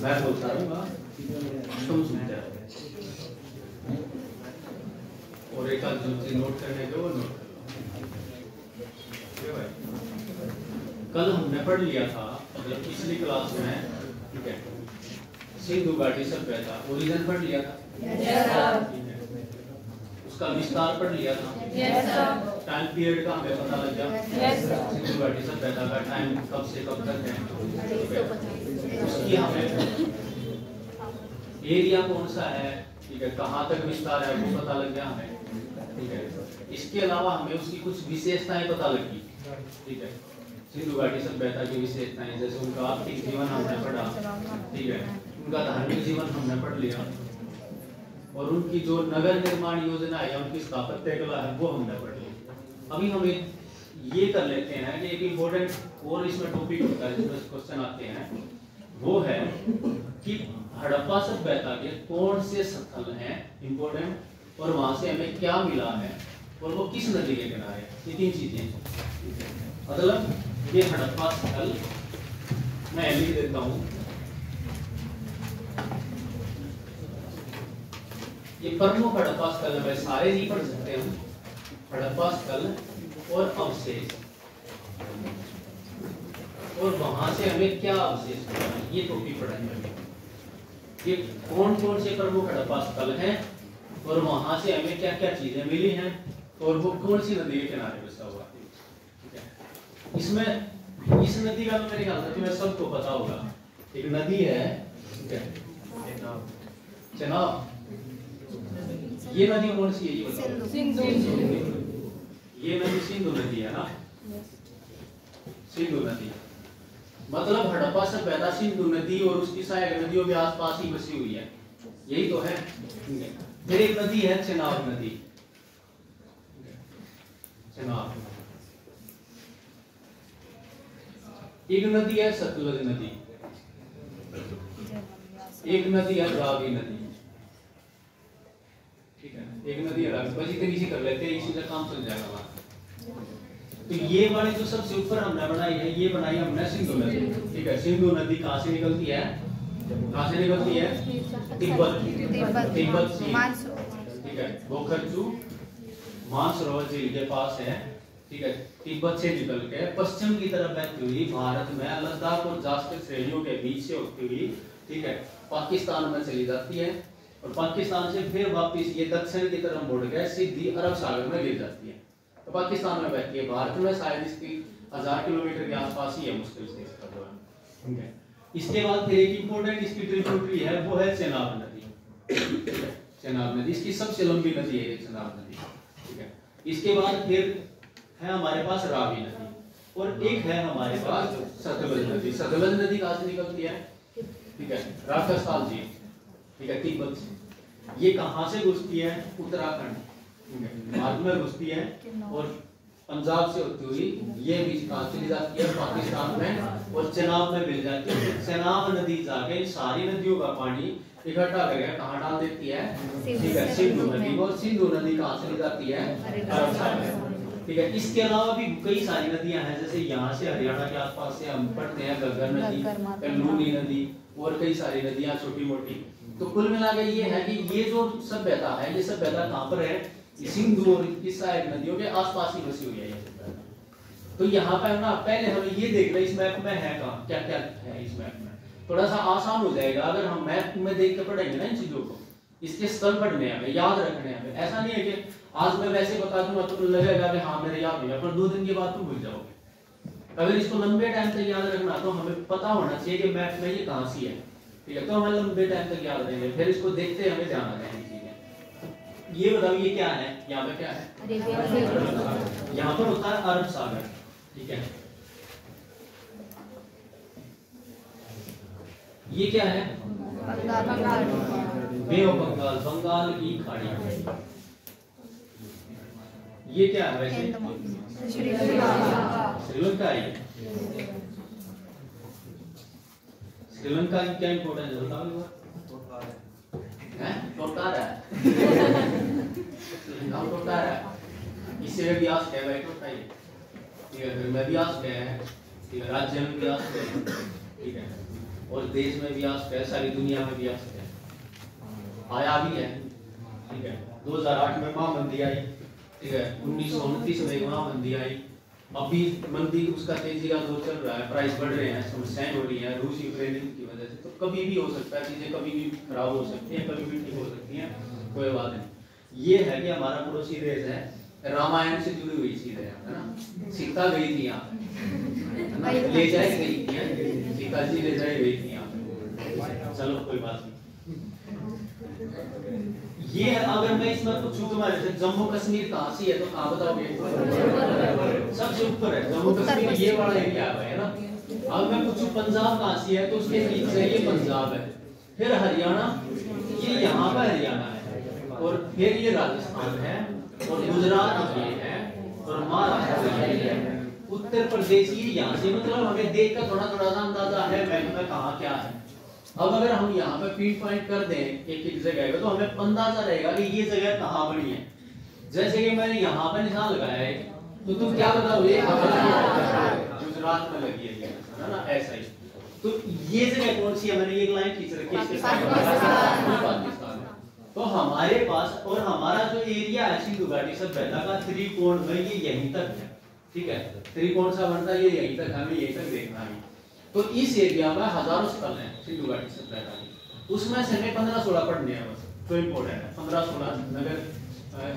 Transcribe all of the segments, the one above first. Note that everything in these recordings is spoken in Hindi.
मैं बोलता रहूँगा, तुम सुनते रहो। और एक आध जो चीज नोट करने के वो नोट कर लो। कल हमने पढ़ लिया था, मतलब पिछली क्लास में, ठीक है, सिंधु घाटी सभ्यता ओरिजिन पढ़ लिया था। उसका विस्तार पढ़ लिया था। टाइम पीरियड का हमें पता लग गया। सिंधु घाटी सभ्यता का टाइम कब से कब तक है। उसकी हमें एरिया कौन सा है, ठीक है, कहाँ तक विस्तार है वो पता लग गया हमें, ठीक है। इसके अलावा हमें उसकी कुछ विशेषताएं पता लगी, ठीक है। सिंधु घाटी सभ्यता की विशेषताएं, जैसे उनका आर्थिक जीवन हमने पढ़ा, ठीक है, उनका धार्मिक जीवन हमने पढ़ लिया, और उनकी जो नगर निर्माण योजना है या उनकी स्थापत्य कला है वो हमने पढ़ ली। अभी हम ये कर लेते हैं कि एक इम्पोर्टेंट और इसमें टॉपिक होता है जिसमें क्वेश्चन आते हैं, वो है कि हड़प्पा सभ्यता के कौन से स्थल हैं इम्पोर्टेंट, और वहां से हमें क्या मिला है, और वो किस नदी के किनारे। ये तीन चीजें, मतलब ये हड़प्पा स्थल मैं लिख देता हूं, ये प्रमुख हड़प्पा स्थल है, सारे नहीं पढ़ सकते हम। हड़प्पा स्थल और अवशेष, और वहां से हमें क्या अवशेष मिला, ये टॉपिक पढ़ेंगे। ये कौन कौन से प्रमुख हड़प्पा स्थल हैं, और वहां से हमें क्या क्या चीजें मिली हैं, और वो कौन सी नदी के किनारे बसा हुआ है, ठीक है। इसमें इस नदी का तो मेरे ख्याल से तुम्हें सबको पता होगा। एक नदी है, ठीक है, चनाब। ये नदी कौन सी है ये बताओ? सिंधु। ये नदी सिंधु नदी है ना, सिंधु नदी। मतलब हड़प्पा सभ्यता सिंधु नदी और उसकी सहायक नदियों के आसपास ही बसी हुई है, यही तो है। फिर एक नदी है चेनाब नदी, चेनाब। एक नदी है सतलुज नदी, एक नदी है रावी नदी, ठीक है, एक नदी है रावी। बस इतनी सी कर लेते हैं, इसी से काम चल जाएगा हमारा। तो ये वाली जो सबसे ऊपर हमने बनाई है, ये बनाई हमने सिंधु नदी, ठीक है। सिंधु नदी कहाँ से निकलती है, कहाँ से निकलती है? तिब्बत से, ठीक है, बोखरचू मानसरोवर झील के पास है, ठीक है। तिब्बत से निकल के पश्चिम की तरफ बहती हुई भारत में लद्दाख और जास्कर श्रेणियों के बीच से होती हुई, ठीक है, पाकिस्तान में चली जाती है, और पाकिस्तान से फिर वापस ये दक्षिण की तरफ मुड़ के सीधी अरब सागर में गिर जाती है। तो पाकिस्तान में बहती है, भारत में शायद इसकी 1000 किलोमीटर के आसपास ही है, मुश्किल से इसका जो है, ठीक है। इसके बाद फिर एक इंपॉर्टेंट इसकी ट्रिब्यूटरी है, वो है चेनाब नदी, चेनाब नदी इसकी सबसे लंबी नदी है चेनाब नदी, ठीक है। इसके बाद फिर है हमारे पास रावी नदी, और एक है हमारे पास सतलुज नदी। सतलुज नदी कहाँ से निकलती है, ठीक है, राजस्थान जी, ठीक है, तिब्बत से। ये कहाँ से घुसती है? उत्तराखंड, मार्ग में घुसती है, और पंजाब से होती हुई ये बीच कहाँ चली जाती है? पाकिस्तान में, और चेनाब में मिल जाती है। चेनाब नदी जाके सारी नदियों का पानी इकट्ठा करके कहाँ डाल देती है? ठीक है, सिंधु नदी। और सिंधु नदी कहाँ चली जाती है? अरब सागर, ठीक है। इसके अलावा भी कई सारी नदियां हैं, जैसे यहाँ से हरियाणा के आसपास से हम पढ़ते हैं घग्गर नदी, लूनी नदी, और कई सारी नदियां छोटी मोटी। तो कुल मिला के ये है कि ये जो सभ्यता है, ये सभ्यता कहाँ पर है? सिंधु और इस सहायक नदियों के आसपास ही बसी हुई है ये सभ्यता। तो यहाँ पे ना पहले हमें ये देख ले इस मैप में है कहाँ, क्या क्या है इस मैप में, थोड़ा सा आसान हो जाएगा अगर हम मैप में देख के पढ़ेंगे ना इन चीजों को। इसके स्थल पढ़ने हैं, याद रखने हैं। ऐसा नहीं है कि आज मैं वैसे बता दूंगा तो लगेगा कि हाँ मेरे याद नहीं है, पर 2 दिन के बाद तुम भूल जाओगे। अगर इसको लंबे टाइम तक याद रखना तो हमें पता होना चाहिए कि मैप में ये कहाँ सी है, ठीक है। तो हमें लंबे टाइम तक याद रहेंगे, फिर इसको देखते हमें ध्यान आ जाएंगे चीजें। ये बताओ ये क्या है, यहाँ पे क्या है? यहाँ पर होता है अरब सागर, ठीक है। ये क्या है? बे ऑफ बंगाल, बंगाल की खाड़ी। ये क्या है वैसे? श्रीलंका है। श्रीलंका की क्या इंपोर्टेंस है बताओ? टोटारा टोटारा इससे भी आस है भाई, टोटाई, ठीक है। फिर मैं भी आस गए हैं, ठीक है, राज्य में भी आस गए, ठीक है। और देश में भी आ सकता है, सारी दुनिया में भी आ सकता है, आया भी है। ठीक है, 2008 में महामंदी आई, ठीक है, 1929 में महामंदी आई, अभी मंदी उसका तेजी का दौर चल रहा है, प्राइस बढ़ रहे हैं, समस्याएं हो रही हैं रूस यूक्रेन की वजह से। तो कभी भी हो सकता है, चीजें कभी भी खराब हो सकती हैं, कभी भी ठीक हो सकती हैं, कोई बात नहीं। ये है कि हमारा पड़ोसी देश है, रामायण से जुड़ी हुई चीज है ना। सीता गई थी यहाँ, ले जाए गई थी, सीता जी ले जाए गई थी यहाँ। चलो कोई बात नहीं। ये है, अगर मैं इसमें पूछूं तुम्हारे से जम्मू कश्मीर कहाँ से है तो कहाँ बताओगे? सबसे ऊपर है जम्मू कश्मीर, ये वाला एरिया है ना। अब मैं पूछूं पंजाब कहाँ से है तो उसके पीछे ये पंजाब है, फिर हरियाणा, ये यहाँ पर हरियाणा है, और फिर ये राजस्थान है, और गुजरात ये है, और महाराष्ट्र ये है, उत्तर प्रदेश ये यहाँ से। मतलब हमें देख कर थोड़ा थोड़ा सा अंदाजा है मैप में कहाँ क्या है। अब अगर हम यहाँ पे पिन पॉइंट कर दें एक एक जगह तो हमें अंदाजा रहेगा कि ये जगह कहाँ बनी है। जैसे कि मैंने यहाँ पे निशान लगाया है, तो तुम क्या बताओगे? गुजरात में लगी है ना, ऐसा ही। तो ये जगह कौन सी है? मैंने एक लाइन खींच रखी है इसके साथ, पाकिस्तान। तो हमारे पास और हमारा जो एरिया है सिंधु घाटी सभ्यता का त्रिकोण में ये यहीं तक है। ठीक है, त्रिकोण सा बनता है ये यहीं तक, हमें यहीं तक देखना है। तो इस एरिया में हजारों स्थल हैं सिंधु घाटी सभ्यता के, उसमें से हमें 15-16 पढ़ने हैं बस, तो इम्पोर्टेंट है। 15-16 नगर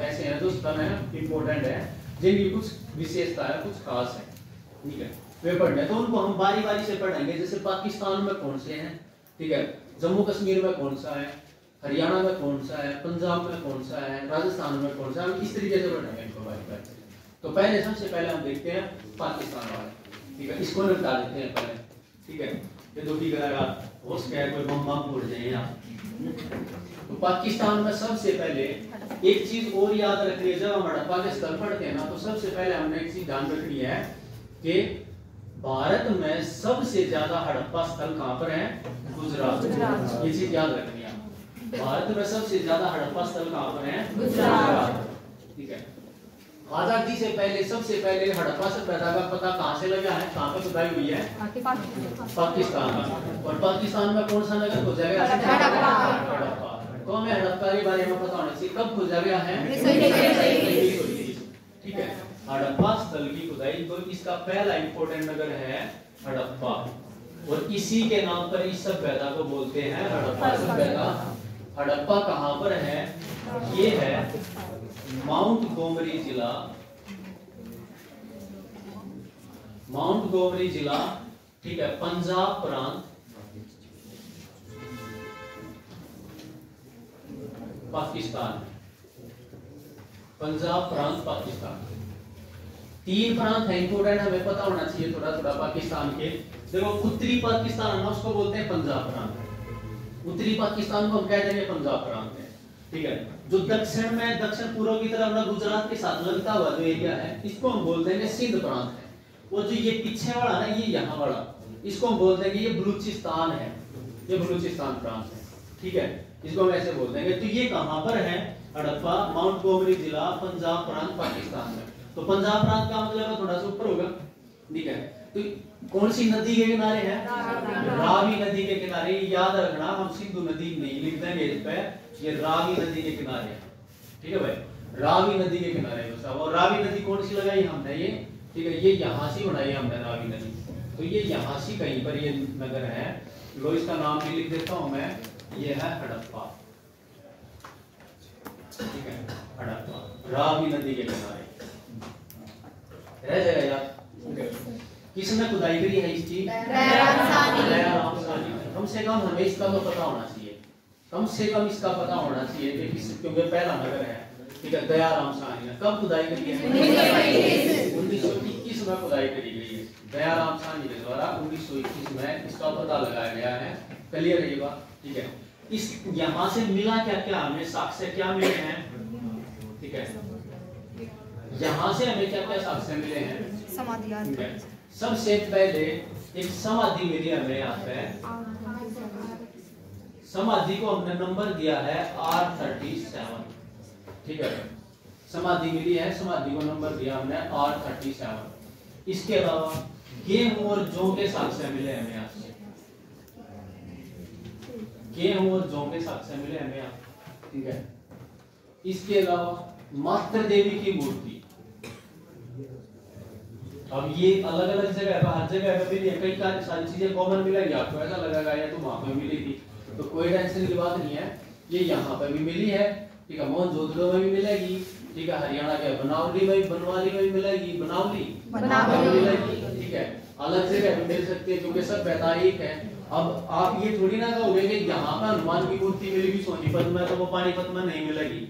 ऐसे हैं जो स्थल हैं इम्पोर्टेंट है, जिनकी कुछ विशेषता है, कुछ खास है। ठीक है, वे पढ़ने हैं तो उनको हम बारी बारी से पढ़ेंगे। जैसे पाकिस्तान में कौन से हैं, ठीक है, जम्मू कश्मीर में कौन सा है, हरियाणा में कौन सा है, पंजाब में कौन सा है, राजस्थान में कौन सा है, हम इस तरीके से पढ़ेंगे इनको बारी बारी। तो पहले सबसे पहले हम देखते हैं पाकिस्तान वाले। ठीक है, इसको निपटा देते हैं पहले। ठीक है, ये दुखी करेगा हो सकता है कोई बम भूल जाए यहाँ। तो पाकिस्तान में सबसे पहले एक चीज और याद रखनी है, जब हम हड़प्पा के स्थल पढ़ते हैं ना, तो सबसे पहले हमने एक चीज ध्यान रखनी है कि भारत में सबसे ज्यादा हड़प्पा स्थल कहाँ पर है? गुजरात। ये चीज याद रखनी है, भारत में सबसे ज्यादा हड़प्पा स्थल कहाँ पर है? गुजरात। ठीक है, आजादी से पहले सबसे पहले हड़प्पा सभ्यता का पता कहाँ से लगा है, कहाँ पर खुदाई हुई है? पाकिस्तान में। और पाकिस्तान में कौन सा नगर खोजा गया? हड़प्पा। तो हमें हड़प्पा के बारे में पता होना चाहिए, कब खोजा गया है? ठीक है, हड़प्पा स्थल की खुदाई, तो इसका पहला इंपोर्टेंट नगर है हड़प्पा, और इसी के नाम पर इस सभ्यता को बोलते हैं हड़प्पा सभ्यता। हड़प्पा कहाँ पर है? ये है माउंट गोमरी जिला, माउंट गोमरी जिला, ठीक है, पंजाब प्रांत, पाकिस्तान। पंजाब प्रांत पाकिस्तान, 3 प्रांत है इंपोर्टेंट, हमें पता होना चाहिए थोड़ा थोड़ा पाकिस्तान के। देखो, उत्तरी पाकिस्तान है उसको बोलते हैं पंजाब प्रांत, उत्तरी पाकिस्तान को हम कह देंगे पंजाब प्रांत है। ठीक है, जो दक्षिण में दक्षिण पूर्व की तरफ ना गुजरात के साथ लगता हुआ जो एरिया है, इसको हम बोल देंगे सिंध प्रांत है। वो जो ये पीछे वाला ना, ये यहाँ वाला, इसको हम बोल देंगे ये बलूचिस्तान है, ये बलूचिस्तान प्रांत है। ठीक है, इसको हम ऐसे बोल देंगे। तो ये कहाँ पर है? हड़प्पा, माउंट गोमरी जिला, पंजाब प्रांत, पाकिस्तान में। तो पंजाब प्रांत का मतलब थोड़ा सा ऊपर होगा। ठीक है, तो कौन सी नदी के किनारे है? रावी नदी के किनारे। याद रखना, हम सिंधु नदी नहीं लिख देंगे इस पे, ये रावी नदी के किनारे है। ठीक है भाई, रावी नदी के किनारे। और रावी नदी कौन सी लगाई हमने? ये, ठीक है, ये यहाँ से बनाई हमने रावी नदी। तो ये यहाँ से कहीं पर ये नगर है, लो इसका नाम भी लिख देता हूँ मैं, ये है हड़प्पा। ठीक है, हड़प्पा रावी नदी के किनारे रह जाएगा यार। किसने खुदाई करी है इसकी? दयाराम साहनी। कम से कम हमें इसका तो पता होना चाहिए, कम से कम इसका पता होना चाहिए कि किस, क्योंकि पहला नगर है। ठीक है, दयाराम साहनी ने कब खुदाई करी है? 1921 में खुदाई करी गई है दयाराम साहनी के द्वारा। 1921 में इसका पता लगाया गया है। क्लियर है ये बात? ठीक है, इस यहाँ से मिला क्या क्या हमें साक्ष्य क्या मिले हैं? ठीक है, यहाँ से हमें क्या क्या साक्ष्य मिले हैं? सबसे पहले एक समाधि मिली हमें यहाँ पे, समाधि को हमने नंबर दिया है R37। ठीक है, समाधि मिली है, समाधि को नंबर दिया हमने R37। इसके अलावा गेहूं और जौ के साक्ष्य मिले हमें यहाँ से। गेहूं और जौ के साथ से मिले हमें यहाँ, ठीक है। इसके अलावा मातृ देवी की मूर्ति, अब ये अलग अलग जगह पर, हर जगह पे मिली है, कई सारी चीजें कॉमन मिलेगी आपको, ऐसा लगेगा या तो वहां पे मिलेगी, तो कोई टेंशन की बात नहीं है। ये यहाँ पे भी मिली है, ठीक है, मोहनजोदड़ो में भी मिलेगी, ठीक है, हरियाणा के बनवाली में भी मिलेगी, बनावली मिलेगी, ठीक है, अलग जगह भी मिल सकती है क्योंकि सब सभ्यता एक है। अब आप ये थोड़ी ना कहोगे कि यहाँ पर हनुमान की मूर्ति मिलेगी सोनीपत में तो वो पानीपत में नहीं मिलेगी,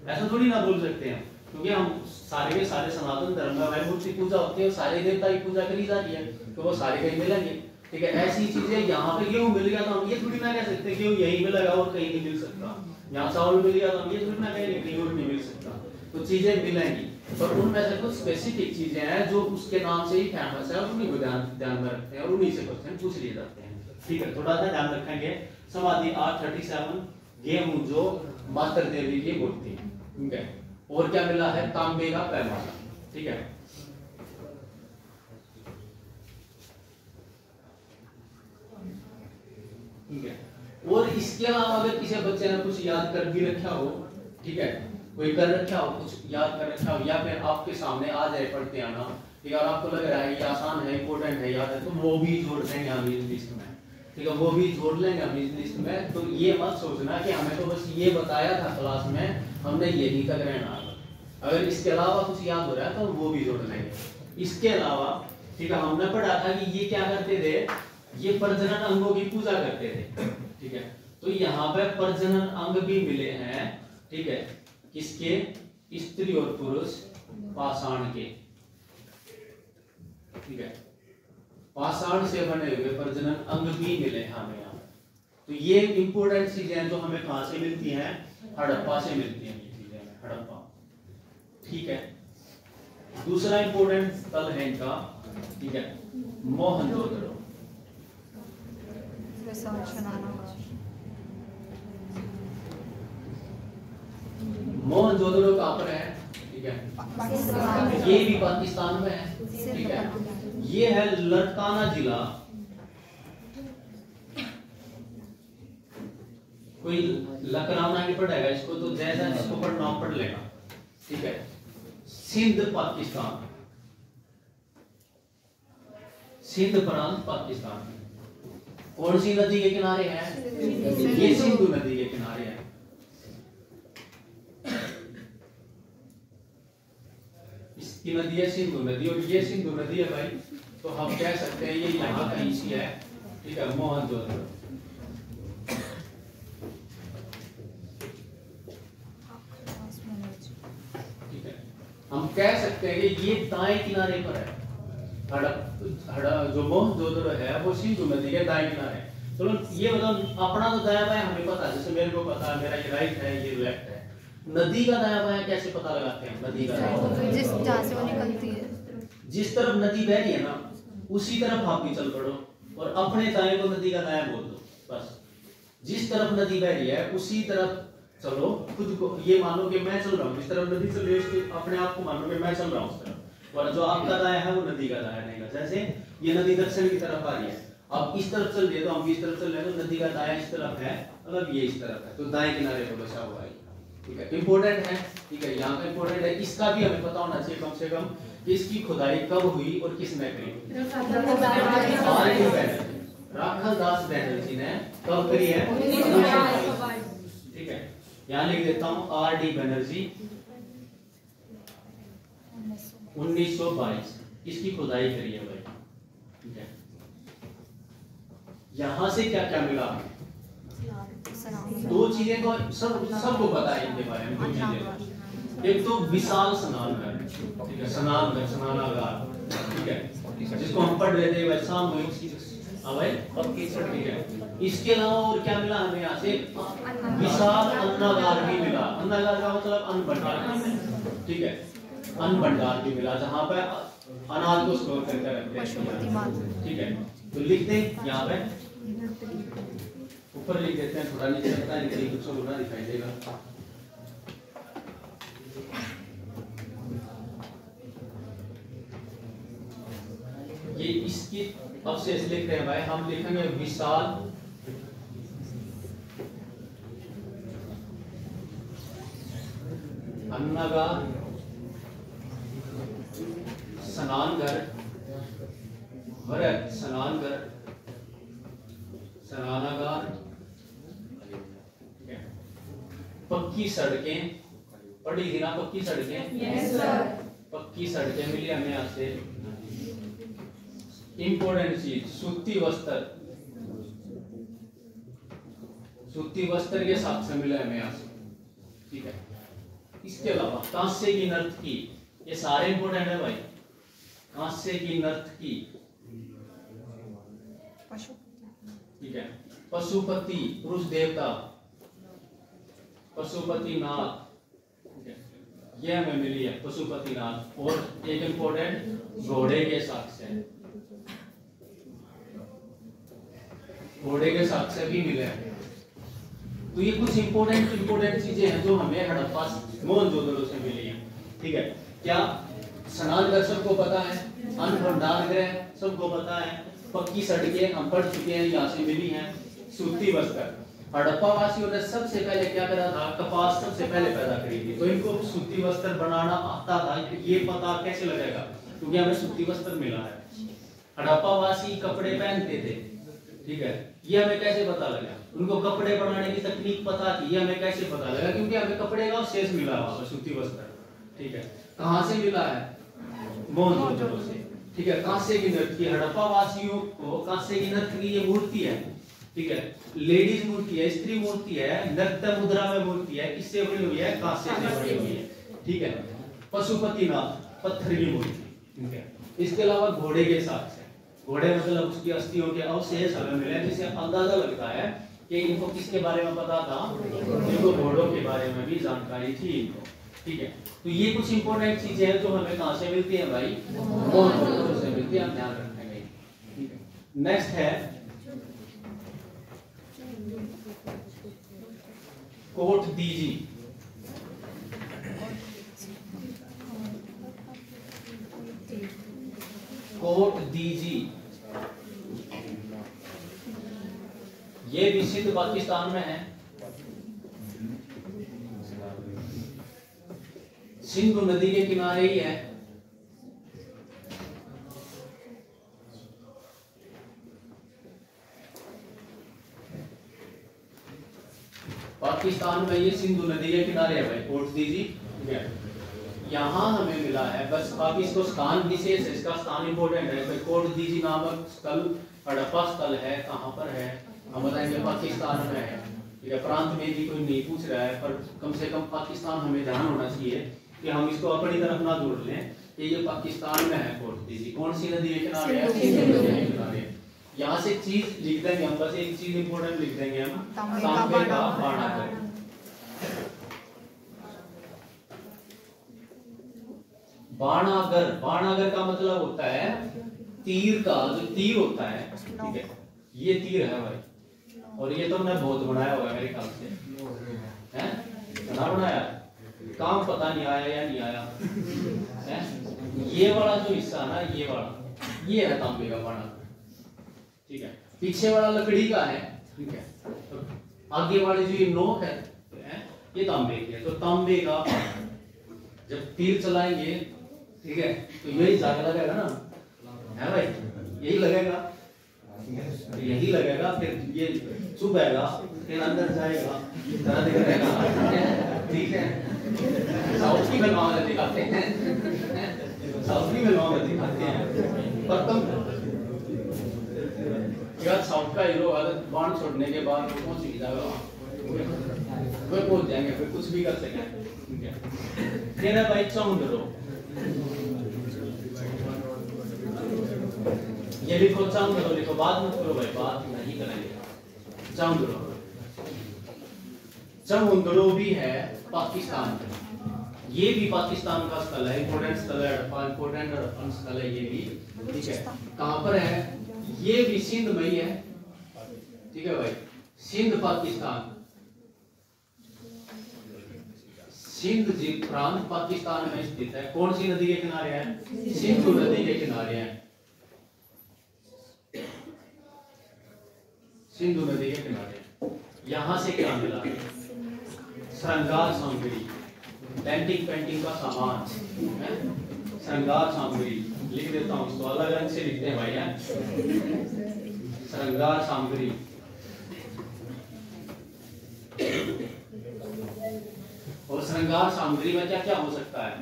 ऐसा थोड़ी ना बोल सकते हैं, क्योंकि हम सारे के सारे सनातन धर्म में वही मूर्ति पूजा होती है, सारे देवता की पूजा करी जाती है, तो वो सारे कहीं मिलेंगे, ठीक है। ऐसी चीजें यहाँ पे गेहूं मिल गया तो हम ये थोड़ी ना कह सकते गेहूं यही मिलेगा और कहीं नहीं मिल सकता, यहाँ चावल मिल गया तो हम ये थोड़ी ना कहेंगे कहीं और नहीं मिल सकता, तो चीजें मिलेंगी, पर उनमें से कुछ स्पेसिफिक चीजें हैं जो उसके नाम से ही फेमस है और उन्हीं को ध्यान में रखते हैं और उन्हीं से क्वेश्चन पूछ लिए जाते हैं, ठीक है। थोड़ा सा ध्यान रखेंगे। समाधि 837 गेहूं जो मातृ देवी की मूर्ति, ठीक है। और क्या मिला है, तांबे का पैमाना, ठीक है। ठीक है, और इसके अलावा अगर किसी बच्चे ने कुछ याद कर भी रखा हो, ठीक है, कोई कर रखा हो, कुछ याद कर रखा हो, या फिर आपके सामने आ जाए पढ़ते आना, ठीक है, और आपको लग रहा है ये आसान है, इंपॉर्टेंट है, याद है, तो वो भी जोड़ देंगे हम इस लिस्ट में, ठीक है, वो भी जोड़ लेंगे हम इस लिस्ट में। तो ये मत सोचना कि हमें तो बस ये बताया था क्लास में, हमने यही तक रहना, अगर इसके अलावा कुछ याद हो रहा है तो वो भी जोड़ लेंगे। इसके अलावा, ठीक है, हमने पढ़ा था कि ये क्या करते थे, ये प्रजनन अंगों की पूजा करते थे, ठीक है, तो यहाँ पे प्रजनन अंग भी मिले हैं, ठीक है, किसके, स्त्री और पुरुष पाषाण के, ठीक है, पाषाण से बने हुए प्रजनन अंग भी मिले हमें यहाँ। तो ये इंपोर्टेंट चीजें हैं जो हमें कहां से मिलती हैं, हड़प्पा से मिलती हैं, ये चीजें हड़प्पा, ठीक है। दूसरा इंपोर्टेंट स्थल है इनका, ठीक है, मोहनजोदड़ो। मोहनजोदड़ो कहां पर है, ठीक है, ये भी पाकिस्तान में है, ठीक है, ये है लड़काना जिला, कोई लकराना नहीं पढ़ेगा इसको, तो जैसा इसको पढ़ना पढ़ लेगा, ठीक है। सिंध पाकिस्तान, सिंध प्रांत पाकिस्तान, कौन सी नदी के किनारे है, ये सिंधु नदी के किनारे है, इसकी नदी है सिंधु नदी, और ये सिंधु नदी है भाई, तो हम कह सकते हैं ये यहाँ कहीं सी है, ठीक है, मोहनजोदड़ो, ठीक है। हम कह सकते हैं कि ये दाएं किनारे पर है, जो मोहनजोदड़ो है वो सिंधु नदी के दाएं किनारे। चलो ये मतलब अपना तो दायां बायां हमें पता है, जैसे मेरे को पता है मेरा ये राइट है ये लेफ्ट है, नदी का दायां बायां कैसे पता लगाते हैं, नदी का जिस जहाँ से वो निकलती है, जिस तरफ नदी बह रही है ना उसी तरफ आप भी चल पड़ो और अपने दाएं को नदी का दायां बोल दो, बस जिस तरफ नदी बह रही है उसी तरफ चलो, खुद को ये मानो कि मैं चल रहा हूँ जिस तरफ नदी चल रही है, अपने आप को मानो कि मैं चल रहा हूँ उस तरफ, और जो आपका दाया है वो नदी का दाया रहेगा। जैसे ये नदी दक्षिण की तरफ आ रही है, अब इस तरफ चल रही है तो हम इस तरफ चल रहे हैं, तो नदी का दाया इस तरफ है, मतलब ये इस तरफ है, तो दाएं किनारे पर बचा हुआ है, ठीक है, इंपोर्टेंट है, ठीक है, यहाँ का इंपोर्टेंट है। इसका भी हमें पता होना चाहिए कम से कम कि इसकी खुदाई कब हुई और किसने करी, राखल दास बैनर्जी ने कब करी है, ठीक है, यहाँ लिख देता हूँ R.D. बनर्जी 1922 इसकी खुदाई करी है भाई, ठीक है। यहाँ से क्या क्या मिला, दो चीजें तो सबको पता है इनके बारे में, दो चीजें, एक तो विशाल स्नानघर, ठीक है, स्नानागार, ठीक है, जिसको हम पढ़ रहे थे वैसा भाई, ठीक है। इसके अलावा और क्या मिला हमें यहाँ से, विशाल अन्नागार भी मिला, अन्नागार का मतलब अन्न भंडार, ठीक है, अन्न भंडार भी मिला जहाँ पे अनाज को स्टोर करके रखते हैं, ठीक है। तो लिखते हैं यहाँ पे ऊपर लिख देते हैं, थोड़ा नीचे लगता है लेकिन कुछ होना दिखाई देगा, ये इसकी अवशेष लिखते हैं भाई, हम लिखेंगे विशाल अन्नगार, स्नानघर, स्नानघर, स्नानागार, पक्की सड़कें, पढ़ी थी ना पक्की सड़कें? Yes sir. पक्की सड़कें मिली हमें यहाँ से। इंपॉर्टेंट चीज सूती वस्त्र, सूती वस्त्र के साथ से मिला हमें यहाँ से, ठीक है। इसके अलावा कांस्य की नर्तकी, ये सारे इंपॉर्टेंट है भाई। कांस्य की नर्तकी, ठीक है। पशुपति पुरुष देवता, पशुपतिनाथ, ये हमें मिली है पशुपतिनाथ। और एक इंपॉर्टेंट घोड़े के साक्ष्य, घोड़े के साक्ष्य भी मिले हैं। तो ये कुछ इंपॉर्टेंट चीजें हैं जो हमें हड़प्पा मोहनजोदड़ो से मिली हैं, ठीक है। क्या स्नानघर सबको पता है, अन्न भंडार गृह सबको पता है, पक्की सड़कें हम पढ़ चुके हैं, यहाँ से मिली हैं। सूती वस्त्र, हड़प्पा वासियों ने सबसे पहले क्या करा था, कपास सबसे पहले पैदा करी थी, तो इनको सूती वस्त्र बनाना आता था। ये पता कैसे लगेगा, क्योंकि हमें सूती वस्त्र मिला है। हड़प्पा वासी कपड़े पहनते थे, ठीक है। ये हमें कैसे पता लगा, उनको कपड़े बनाने की तकनीक पता थी, ये हमें कैसे पता लगा, क्योंकि हमें कपड़े का शेष मिला वहां सूती वस्त्र, ठीक है। कहाँ से मिला है, मोहनजोदड़ो से, ठीक है। कांस्य की नर्तकी, हड़प्पा वासियों को कांस्य की नर्तकी ये मूर्ति है, ठीक है। लेडीज मूर्ति है, स्त्री मूर्ति है, नृत्य मुद्रा में मूर्ति है, किससे बनी हुई है, कांस्य से बनी हुई है, ठीक है। पशुपतिनाथ पत्थर की मूर्ति, ठीक है। इसके अलावा घोड़े के साथ, घोड़े मतलब उसकी अस्थियों के अवशेष हमें मिले, जिससे अंदाजा लगता है कि इनको किसके बारे में पता था, इनको घोड़ों के बारे में भी जानकारी थी इनको, ठीक है। तो ये कुछ इंपॉर्टेंट चीजें हैं जो हमें कहां से मिलती है भाई, मोहनजोदड़ो से मिलती है, आप ध्यान रखेंगे, ठीक है। नेक्स्ट है कोट दीजी, कोट दीजी, ये भी सिंध पाकिस्तान में है। सिंधु नदी के किनारे ही है। पाकिस्तान में ये सिंधु नदी के किनारे है भाई, कोट दीजी, ठीक है। यहाँ हमें मिला है, बस बाकी इसको स्थान विशेष है, इसका स्थान इंपॉर्टेंट है भाई। कोट दीजी नामक स्थल हड़प्पा स्थल है, कहाँ पर है, हम बताएंगे पाकिस्तान में है, ठीक है। प्रांत में भी कोई नहीं पूछ रहा है, पर कम से कम पाकिस्तान हमें ध्यान होना चाहिए कि हम इसको अपनी तरफ ना जोड़ लें कि ये पाकिस्तान में है कोट दीजी। कौन सी नदी के किनारे है, सिंधु नदी के किनारे। यहाँ से चीज लिख देंगे हम, बस एक चीज इंपॉर्टेंट लिख देंगे हम, तांबे का बाणागर। बाणागर, बाणागर का मतलब होता है तीर का, जो तीर होता है, ठीक है। ये तीर है भाई, और ये तो मैं बहुत बनाया हुआ है मेरे ख्याल से, हैं बना बनाया, काम पता नहीं आया या नहीं आया, हैं। ये वाला जो हिस्सा ना, ये वाला, ये है तांबे का बाणागर, ठीक है। पीछे वाला लकड़ी का है, ठीक है। तो आगे वाले जो ये नोक है, ये तांबे की है। तो तांबे का जब तीर चलाएंगे, ठीक है, तो यही जाके लगेगा ना, है भाई, यही लगेगा, यही लगेगा, फिर ये चुभेगा, फिर अंदर जाएगा, दर्द करेगा, ठीक है। साउथ की फिल्मों में दिखाते हैं, साउथ की फिल्मों में दिखाते हैं, पर तुम यार साउथ का हीरो बाण छोड़ने के बाद वो पहुंच ही जाएगा, वो पहुंच जाएंगे, फिर कुछ भी कर सकेंगे, ठीक है। फिर है भाई चौंदरो, ये लिखो चौंदरो, लिखो, बात मत करो भाई, बात नहीं करेंगे। चौंदरो, चौंदरो भी है पाकिस्तान में, ये भी पाकिस्तान का स्थल है, इंपोर्टेंट स्थल है, इंपोर्टेंट स्थल है ये भी, ठीक है। कहां पर है, ये भी सिंध में ही है, ठीक है भाई, सिंध पाकिस्तान, सिंध जी प्रांत पाकिस्तान में स्थित है। कौन सी नदी के किनारे है, सिंधु नदी के किनारे है, सिंधु नदी के किनारे। यहां से क्या मिला, श्रृंगार सामग्री, डेंटिंग पेंटिंग का सामान है, श्रृंगार सामग्री। लिख देता हूँ इसको, अलग रंग से लिखते हैं भाई है, श्रृंगार सामग्री। और श्रृंगार सामग्री में क्या क्या हो सकता है?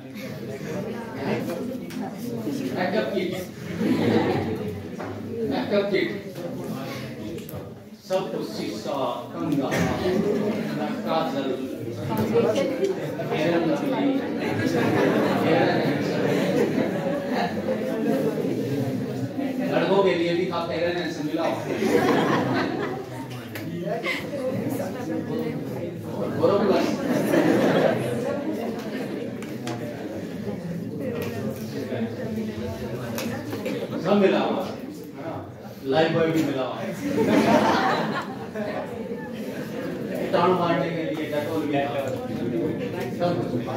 मेकअप किट, मेकअप किट, सब कुछ, शीशा, कंघा, काजल, फेयर लवली, लड़कों के लिए भी था फेयर एंड मिला सब मिला हुआ, लाइफ बॉय भी मिला हुआ, टाउन मारने के लिए डेटॉल भी मिला, सब कुछ मिला।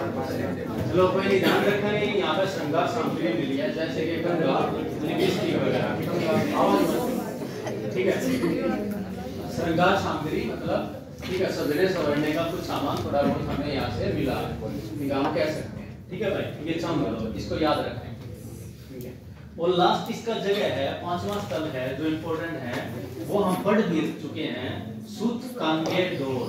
चलो कोई नहीं, ध्यान रखना है यहाँ पे श्रृंगार सामग्री मिली है, जैसे कि कंघा, लिपस्टिक वगैरह, आवाज, ठीक है। श्रृंगार सामग्री मतलब ठीक है, सजने संवरने का कुछ सामान थोड़ा बहुत हमें यहाँ से मिला है, ठीक है, हम कह सकते हैं, ठीक है भाई, ये समझ लो, इसको याद रखें, ठीक है। और लास्ट इसका जगह है, पांचवा स्थल है जो इम्पोर्टेंट है, वो हम पढ़ भी चुके हैं, सुत कांगेर डोर,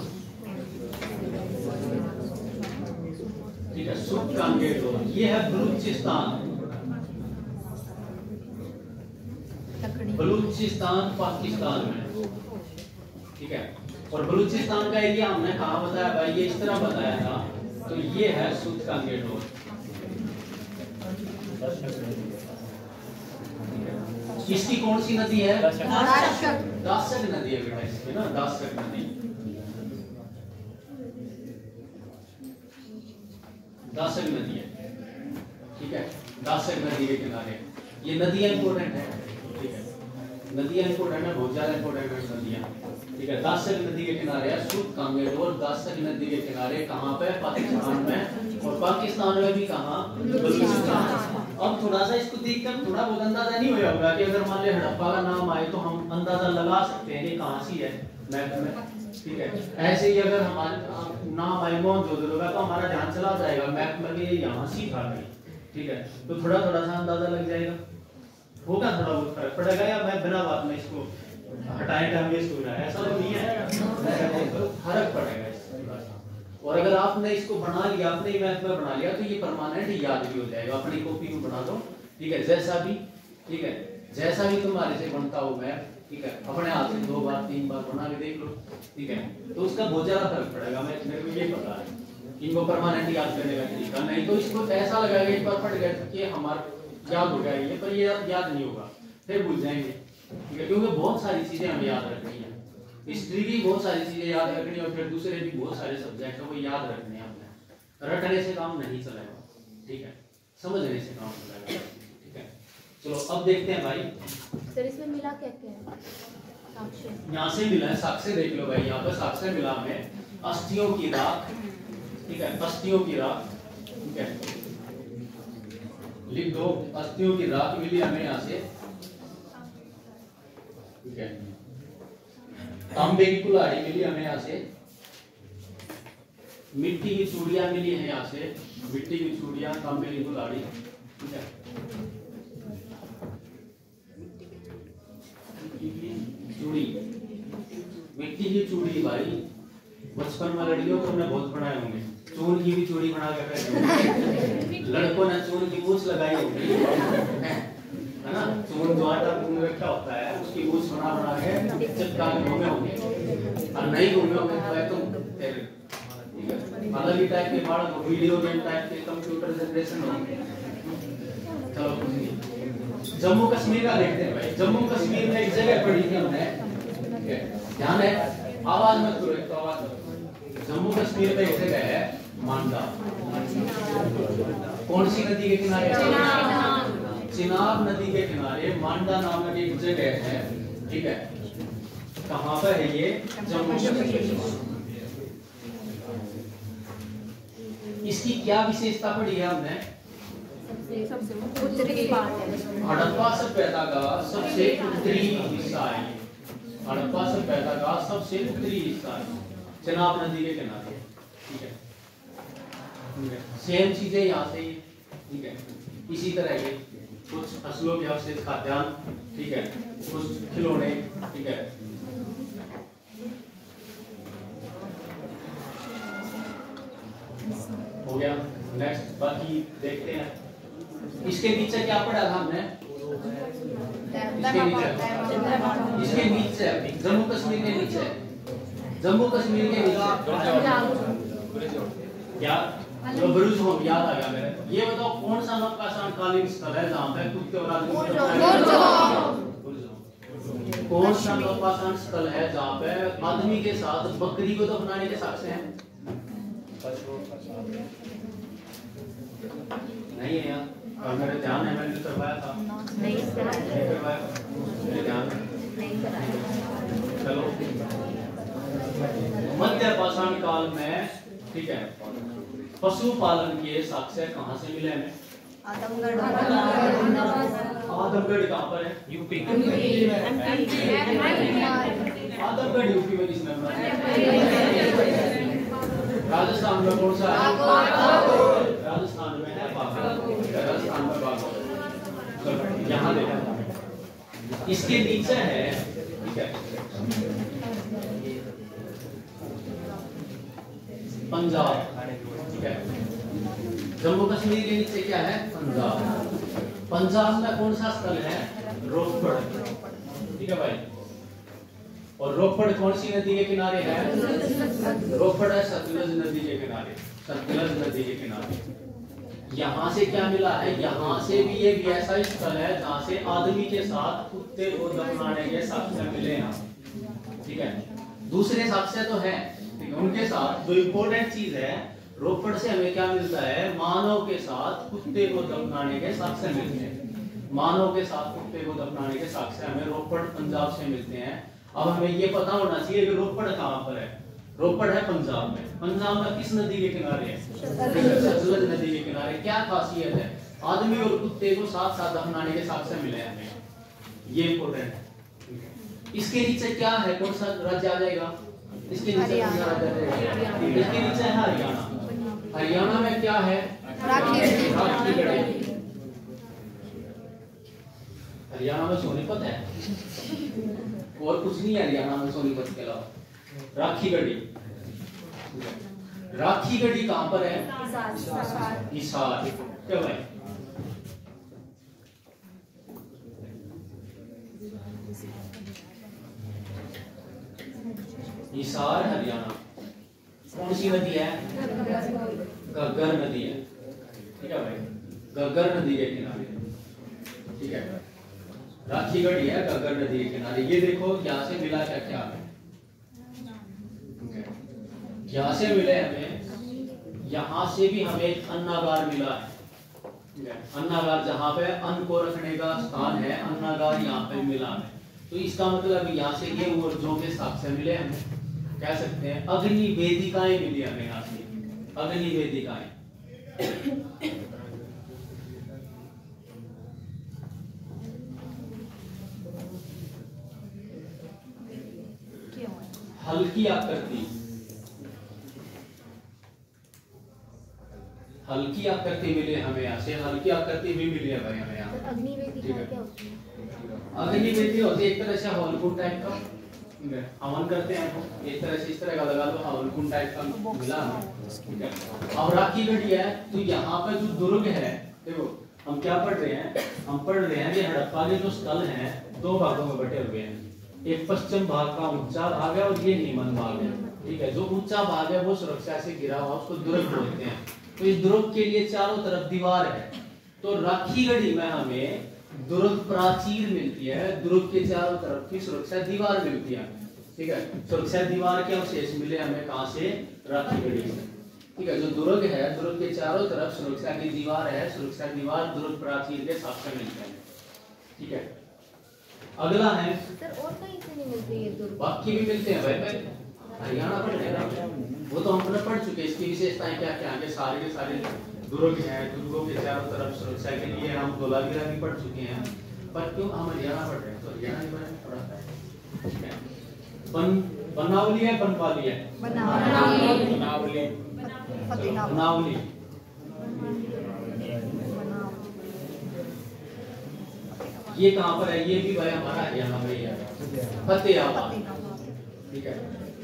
ठीक है, सुत कांगेर डोर, ये है बलूचिस्तान, बलूचिस्तान पाकिस्तान में, ठीक है। और बलूचिस्तान का एरिया हमने कहाँ बताया भाई? ये इस तरह बताया था, तो ये है सुत कांगेर डोर। इसकी कौन सी नदी है? दासक नदी है बेटा, इसकी ना दासक नदी, दासक नदी है, ठीक है, दासक नदी के किनारे ये नदियां इंपोर्टेंट है, ठीक है, नदियां इंपोर्टेंट है, बहुत ज्यादा इंपोर्टेंट है नदियां, ठीक है। दासक नदी के किनारे है सुत कांगेर डोर, दासक नदी के किनारे कहाँ पे? पाकिस्तान में, और पाकिस्तान में भी कहाँ? बलूचिस्तान। अब थोड़ा सा इसको देखकर थोड़ा बहुत अंदाजा नहीं हुआ होगा कि अगर मान लो हड़प्पा का नाम आए तो हम अंदाजा लगा सकते हैं कि कहाँ सी है मैप में, ठीक है। ऐसे ही अगर हमारे नाम आए मोहनजोदड़ो का, तो हमारा ध्यान चला जाएगा मैप में कि यहाँ सी था, ठीक है, तो थोड़ा थोड़ा सा अंदाजा लग जाएगा, होगा थोड़ा बहुत फर्क पड़ेगा, या मैं बिना बात में इसको हटाए टाइम वेस्ट हो रहा है, ऐसा तो नहीं है, फर्क पड़ेगा इसका। और अगर आपने इसको बना लिया, अपने मैथ में बना लिया, तो ये परमानेंट याद भी हो जाएगा, अपनी कॉपी में बना दो, ठीक है, जैसा भी, ठीक है, जैसा भी तुम्हारे से बनता हो मैथ, ठीक है, अपने हाथ से 2 बार 3 बार बना के देख लो, ठीक है, तो उसका बहुत ज्यादा फर्क पड़ेगा। मेरे को ये पता है इनको परमानेंट याद करने का तरीका, नहीं तो इसको ऐसा लगेगा एक बार पढ़ गए कि हमारा याद हो गया ये, पर ये याद नहीं होगा, फिर भूल जाएंगे, ठीक है, क्योंकि बहुत सारी चीजें हमें याद रखनी है, हिस्ट्री की बहुत सारी चीजें याद रखनी है, और फिर दूसरे भी बहुत सारे सब्जेक्ट है वो याद रखने हैं हमने, रटने से काम नहीं चलेगा, ठीक है, समझने से काम चलेगा, ठीक है। चलो अब देखते हैं भाई, सर इसमें मिला क्या क्या है? साक्ष्य यहाँ से मिला है, साक्ष्य देख लो भाई, यहाँ पर साक्ष्य मिला हमें, अस्थियों की राख, ठीक है, अस्थियों की राख, ठीक है, लिख दो, अस्थियों की राख मिली हमें यहाँ से, ठीक है, तांबे की कुल्हाड़ी मिली हमें यहाँ से, मिट्टी की चूड़ियां मिली है यहाँ से, मिट्टी की चूड़ियां, तांबे की कुल्हाड़ी, ठीक है, चूड़ी, मिट्टी की चूड़ी भाई, बचपन में लड़कियों को हमने बहुत बनाए होंगे, चून की भी चूड़ी बना के लड़कों ने चून की मूछ लगाई होगी, है ना, चून जो आटा गूंद रखा होता है उसकी मूछ बना के चिपका के घूमे होंगे, और नहीं घूमे होंगे तो फिर अलग ही टाइप के बाढ़, वीडियो गेम टाइप के, कंप्यूटर जनरेशन होंगे। चलो जम्मू कश्मीर का देखते हैं भाई, जम्मू कश्मीर में एक जगह पड़ी थी हमने, ध्यान है, आवाज मत करो, एक तो आवाज मत, जम्मू कश्मीर में एक जगह है मांडा, कौन सी नदी के किनारे? चिनाब नदी के किनारे मांडा नामक एक जगह है, ठीक है, कहाँ पर है ये? जम्मू कश्मीर। इसकी क्या विशेषता पड़ी है हमने? हड़प्पा सभ्यता का सबसे उत्तरी हिस्सा है, हड़प्पा सभ्यता का सबसे उत्तरी हिस्सा है, चिनाब नदी के किनारे, ठीक है। सेम चीजें यहाँ से ही, ठीक है। इसी तरह के कुछ फसलों के अवशेष, खाद्यान्न, ठीक है, कुछ खिलौने, ठीक है। हो गया। नेक्स्ट बाकी देखते हैं। इसके नीचे क्या पढ़ा था हमने? इसके नीचे जम्मू कश्मीर के नीचे, जम्मू कश्मीर के नीचे क्या ब्रुज होम याद आ गया मेरे। ये बताओ कौन सा नौकाशानकालीन स्थल है जहाँ पे कुत्ते और आदमी, कौन सा नौकाशान स्थल है जहाँ पे आदमी के साथ बकरी को दफनाने के साक्ष्य हैं? नहीं है यार, और मेरे ध्यान है, मैंने करवाया था। नहीं करवाया, मेरे ध्यान नहीं कराया। चलो, मध्य पाषाण काल में, ठीक है, पशुपालन के साक्ष्य कहाँ से मिले हमें? आदमगढ़। आदमगढ़ कहाँ पर है? यूपी। आदमगढ़ यूपी में किसने बनाया? राजस्थान में कौन सा है? राजस्थान में है बाघ। राजस्थान में बाघ। यहाँ देखा, इसके नीचे है, ठीक है, पंजाब, ठीक है। जम्मू कश्मीर के नीचे क्या है? पंजाब। पंजाब में कौन सा स्थल है? रोपड़, ठीक है भाई। और रोपड़ कौन सी नदी के किनारे है? रोपड़ है सतलुज नदी के किनारे, सतलुज नदी के किनारे। यहाँ से क्या मिला है? यहाँ से भी एक ऐसा स्थल है जहाँ से आदमी के साथ कुत्ते को दफनाने के साक्ष्य मिले हैं, ठीक है। दूसरे साक्ष्य तो है, ठीक है, उनके साथ जो इम्पोर्टेंट चीज है, रोपड़ से हमें क्या मिलता है? मानव के साथ कुत्ते को दफनाने के साक्ष्य मिलते हैं। मानव के साथ कुत्ते को दफनाने के साक्ष्य हमें रोपड़ पंजाब से मिलते हैं। अब हमें ये पता होना चाहिए कि रोपड़ कहाँ पर है। रोपड़ है पंजाब में। पंजाब में किस नदी के किनारे है? सतलुज नदी के किनारे। क्या खासियत है? आदमी और कुत्ते को साथ साथ दफनाने के साक्ष्य मिले हैं हमें, ये इम्पोर्टेंट है। इसके नीचे क्या है? कौन सा राज्य आ जाएगा? इसके नीचे कौन सा राज्य आ जाएगा? इसके नीचे है हरियाणा। हरियाणा में क्या है? राखीगढ़ी। हरियाणा में सोनीपत है और कुछ नहीं है हरियाणा में सोनीपत के अलावा। राखीगढ़ी। राखीगढ़ी कहाँ पर है? हिसार। क्या भाई? हिसार हरियाणा। कौन सी नदी है? घग्गर नदी है, ठीक है भाई, घग्गर नदी के किनारे, ठीक है। राखीगढ़ी है घग्गर नदी के किनारे। ये देखो यहाँ से मिला क्या क्या है? यहाँ से मिले हमें, यहाँ से भी हमें एक अन्नागार मिला है। अन्नागार जहाँ पे अन्न को रखने का स्थान है, अन्नागार यहाँ पे मिला है। तो इसका मतलब यहाँ से ये ऊर्जों के साक्ष्य मिले हमें। कह सकते हैं अग्नि वेदिकाएं मिली हमें यहाँ से, अग्नि वेदिकाएं। हल्की आकृति, हल्की आकृति मिली हमें यहाँ से। हल्की आकृति भी मिली है भाई हमें यहाँ। अग्निवेदिका क्या होती है? अग्निवेदी होती है एक तरह से हवनकुंड टाइप का, हवन करते हैं एक तरह से, इस तरह का लगा लो, हवनकुंड टाइप का मिला हमें, ठीक है। अब राखीगढ़ी है तो यहाँ पे जो दुर्ग है, देखो हम क्या पढ़ रहे हैं? हम पढ़ रहे हैं कि हड़प्पा के जो स्थल हैं दो भागों में बटे हुए हैं। एक पश्चिम भाग का ऊंचा भाग है और ये निम्न भाग है, ठीक है। जो ऊंचा भाग है वो सुरक्षा से घिरा हुआ, उसको दुर्ग बोलते हैं। तो इस दुर्ग के लिए चारों तरफ दीवार है। तो राखीगढ़ी में हमें दुर्ग प्राचीर मिलती है, दुर्ग के चारों तरफ की सुरक्षा दीवार मिलती है, ठीक है। सुरक्षा दीवार के अवशेष मिले हमें कहां से? राखीगढ़ी से, ठीक है। जो दुर्ग है, दुर्ग के चारों तरफ सुरक्षा की दीवार है, सुरक्षा दीवार दुर्ग प्राचीर के साक्ष्य मिलते हैं, ठीक है। अगला है सर, और कहीं से नहीं मिलते ये दुर्ग? बाकी भी मिलते हैं भाई, हरियाणा पढ़ लेना, वो तो हम पढ़ चुके। इसकी विशेषताएं क्या क्या है? सारे के सारे दुर्ग हैं, दुर्गों के चारों तरफ सुरक्षा के लिए हम धोलावीरा भी पढ़ चुके हैं। पर क्यों हम हरियाणा पढ़ रहे हैं? तो हरियाणा के बारे में पढ़ा है, ठीक है। बनावली है, बनपाली है? बनावली। ये कहाँ पर है? ये भी भाई हमारा हरियाणा में ही है, फतेहाबाद। ठीक है,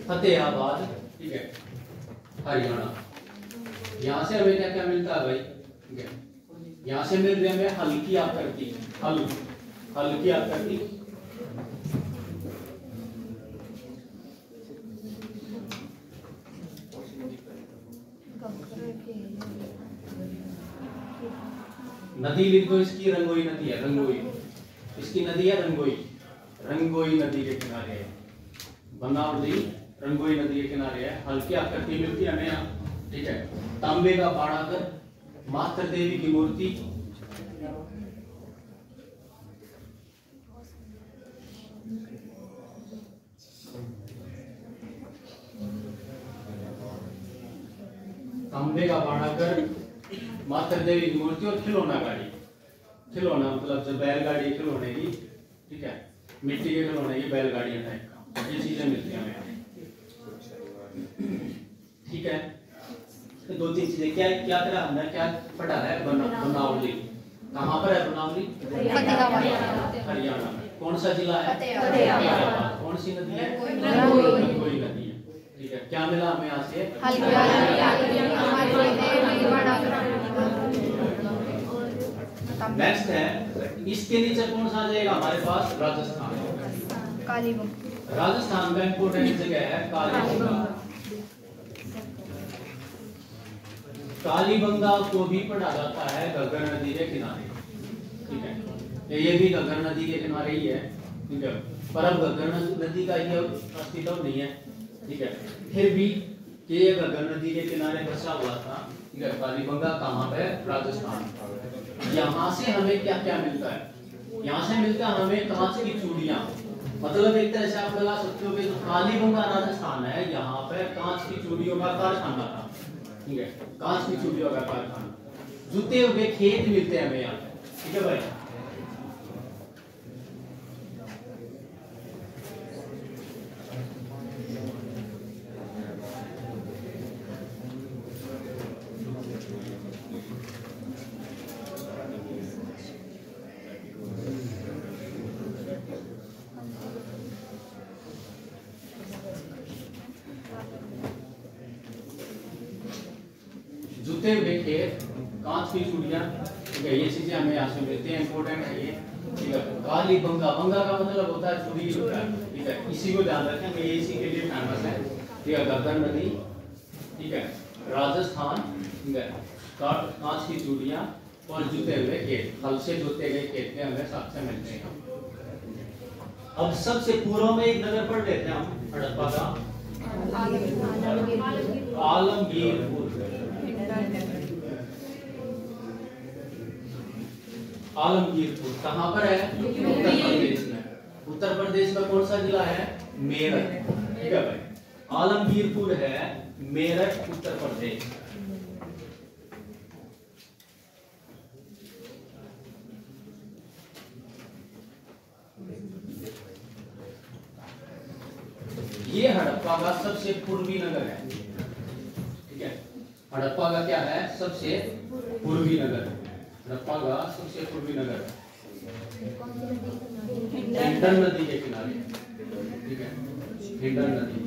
फतेहाबाद, ठीक है, हरियाणा। यहाँ से हमें क्या क्या मिलता है भाई? ठीक है, यहाँ से मिल रही है हमें हल्की आकृति, हल्की आकृति, नदी लिख दो, इसकी रंगोई नदी है, रंगोई, इसकी नदी है रंगोई, रंगोई नदी के किनारे है, बनावली रंगोई नदी के किनारे है, हल्की आकृति मिलती है हमें यहाँ। ठीक है, तांबे का बाड़ाकर, मातृ देवी की मूर्ति, तांबे का बाड़ाकर, मातृ देवी की मूर्ति और खिलौना गाड़ी, खिलौना मतलब जो बैलगाड़ी खिलौने की, ठीक है, मिट्टी के खिलौने की बैलगाड़ी टाइप का, ये चीजें मिलती हैं हमें। ठीक है, तो दो तीन चीजें क्या क्या करा हमने, क्या पढ़ा है? बनावली। कहाँ पर है बनावली? हरियाणा। कौन सा जिला है? फतेहाबाद। कौन सी नदी है? रंगोई नदी है। ठीक है, क्या मिला हमें यहाँ से? नेक्स्ट है, इसके नीचे कौन सा आ जाएगा हमारे पास? राजस्थान। कालीबंगा। राजस्थान का इंपोर्टेंट जगह है कालीबंगा। कालीबंगा को भी पढ़ा जाता है घग्गर नदी के किनारे। ठीक है, ये भी घग्गर नदी के किनारे ही है। ठीक है, पर अब घग्गर नदी का ये अस्तित्व नहीं है। ठीक है, फिर भी ये घग्गर नदी के किनारे बसा हुआ था। ठीक है, कालीबंगा कहाँ पे? राजस्थान। यहाँ से हमें क्या क्या मिलता है? यहाँ से मिलता है हमें कांच की चूड़ियां। मतलब एक तरह से आप लगा सकते हो कि जो कालीबंगा राजस्थान है, यहाँ पे कांच की चूड़ियों का कारखाना था। ठीक है, कांच की चूड़ियों का कारखाना। जुते हुए खेत मिलते हैं हमें यहाँ पे। ठीक है भाई, जूते हुए खेत, कांच की चूड़ियां। ठीक है, ये चीजें हमें यहाँ से मिलती हैं, इंपोर्टेंट है ये। ठीक है, कालीबंगा, बंगा का मतलब होता है चूड़ी होता है। ठीक है, इसी को ध्यान रखें, ये इसी के लिए फेमस है। ठीक है, घग्गर नदी, ठीक है, राजस्थान, ठीक है, कांच की चूड़ियां और जूते हुए खेत, हल से जोते गए खेत के हमें साथ से मिलते हैं। अब सबसे पूर्व में एक नगर पढ़ लेते हैं हम, हड़प्पा का आलमगीरपुर। आलमगीरपुर कहाँ पर है? उत्तर प्रदेश में। उत्तर प्रदेश का कौन सा जिला है? मेरठ। ठीक है भाई, आलमगीरपुर है मेरठ, उत्तर प्रदेश। ये हड़प्पा का सबसे पूर्वी नगर है। ठीक है, हड़प्पा का क्या है? सबसे पूर्वी नगर। हड़प्पा का सबसे पूर्वी नगर हिंडन नदी के किनारे। ठीक है, हिंडन नदी।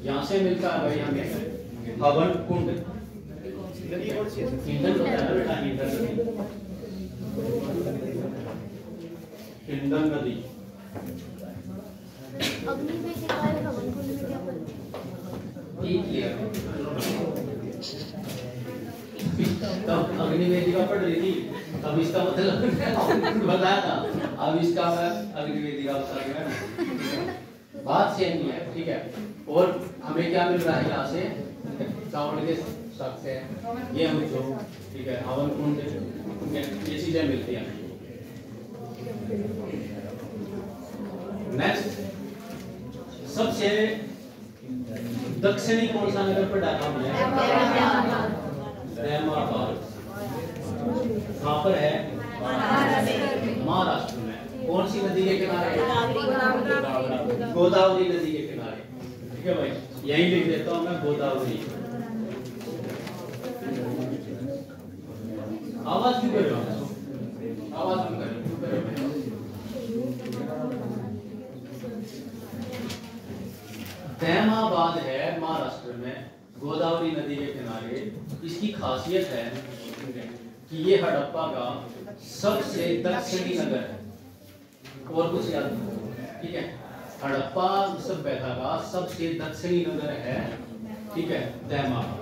यहाँ से मिलता है भाई हमें हवन कुंड। हिंडन होता है ना बेटा, हिंडन नदी, हिंडन नदी। अग्नि में क्या है? हवन कुंड में क्या है? तब अग्निवेदिका पढ़ रही थी, तब इसका मतलब बताया था। अब इसका अग्निवेदिका बता गया, बात सेम नहीं है। ठीक है, और हमें क्या मिल रहा है यहाँ से? चावल के साथ से ये हम जो, ठीक है, हवन कुंड, ये चीजें मिलती हैं। नेक्स्ट, सबसे दक्षिणी कौन सा नगर पर डाला हमने? अहमदाबाद। कहाँ पर है? महाराष्ट्र में। कौन सी नदी के किनारे? गोदावरी नदी के किनारे। ठीक है भाई, यही लिख देता हूं मैं गोदावरी। आवाज क्यों कर रहे हो? आवाज क्यों कर रहे हो? दहमाबाद है महाराष्ट्र में, गोदावरी नदी के किनारे। इसकी खासियत है कि ये हड़प्पा का सबसे दक्षिणी नगर है। और कुछ याद नहीं, ठीक है। हड़प्पा सभ्यता का सबसे दक्षिणी नगर है, ठीक है, दहमाबाद।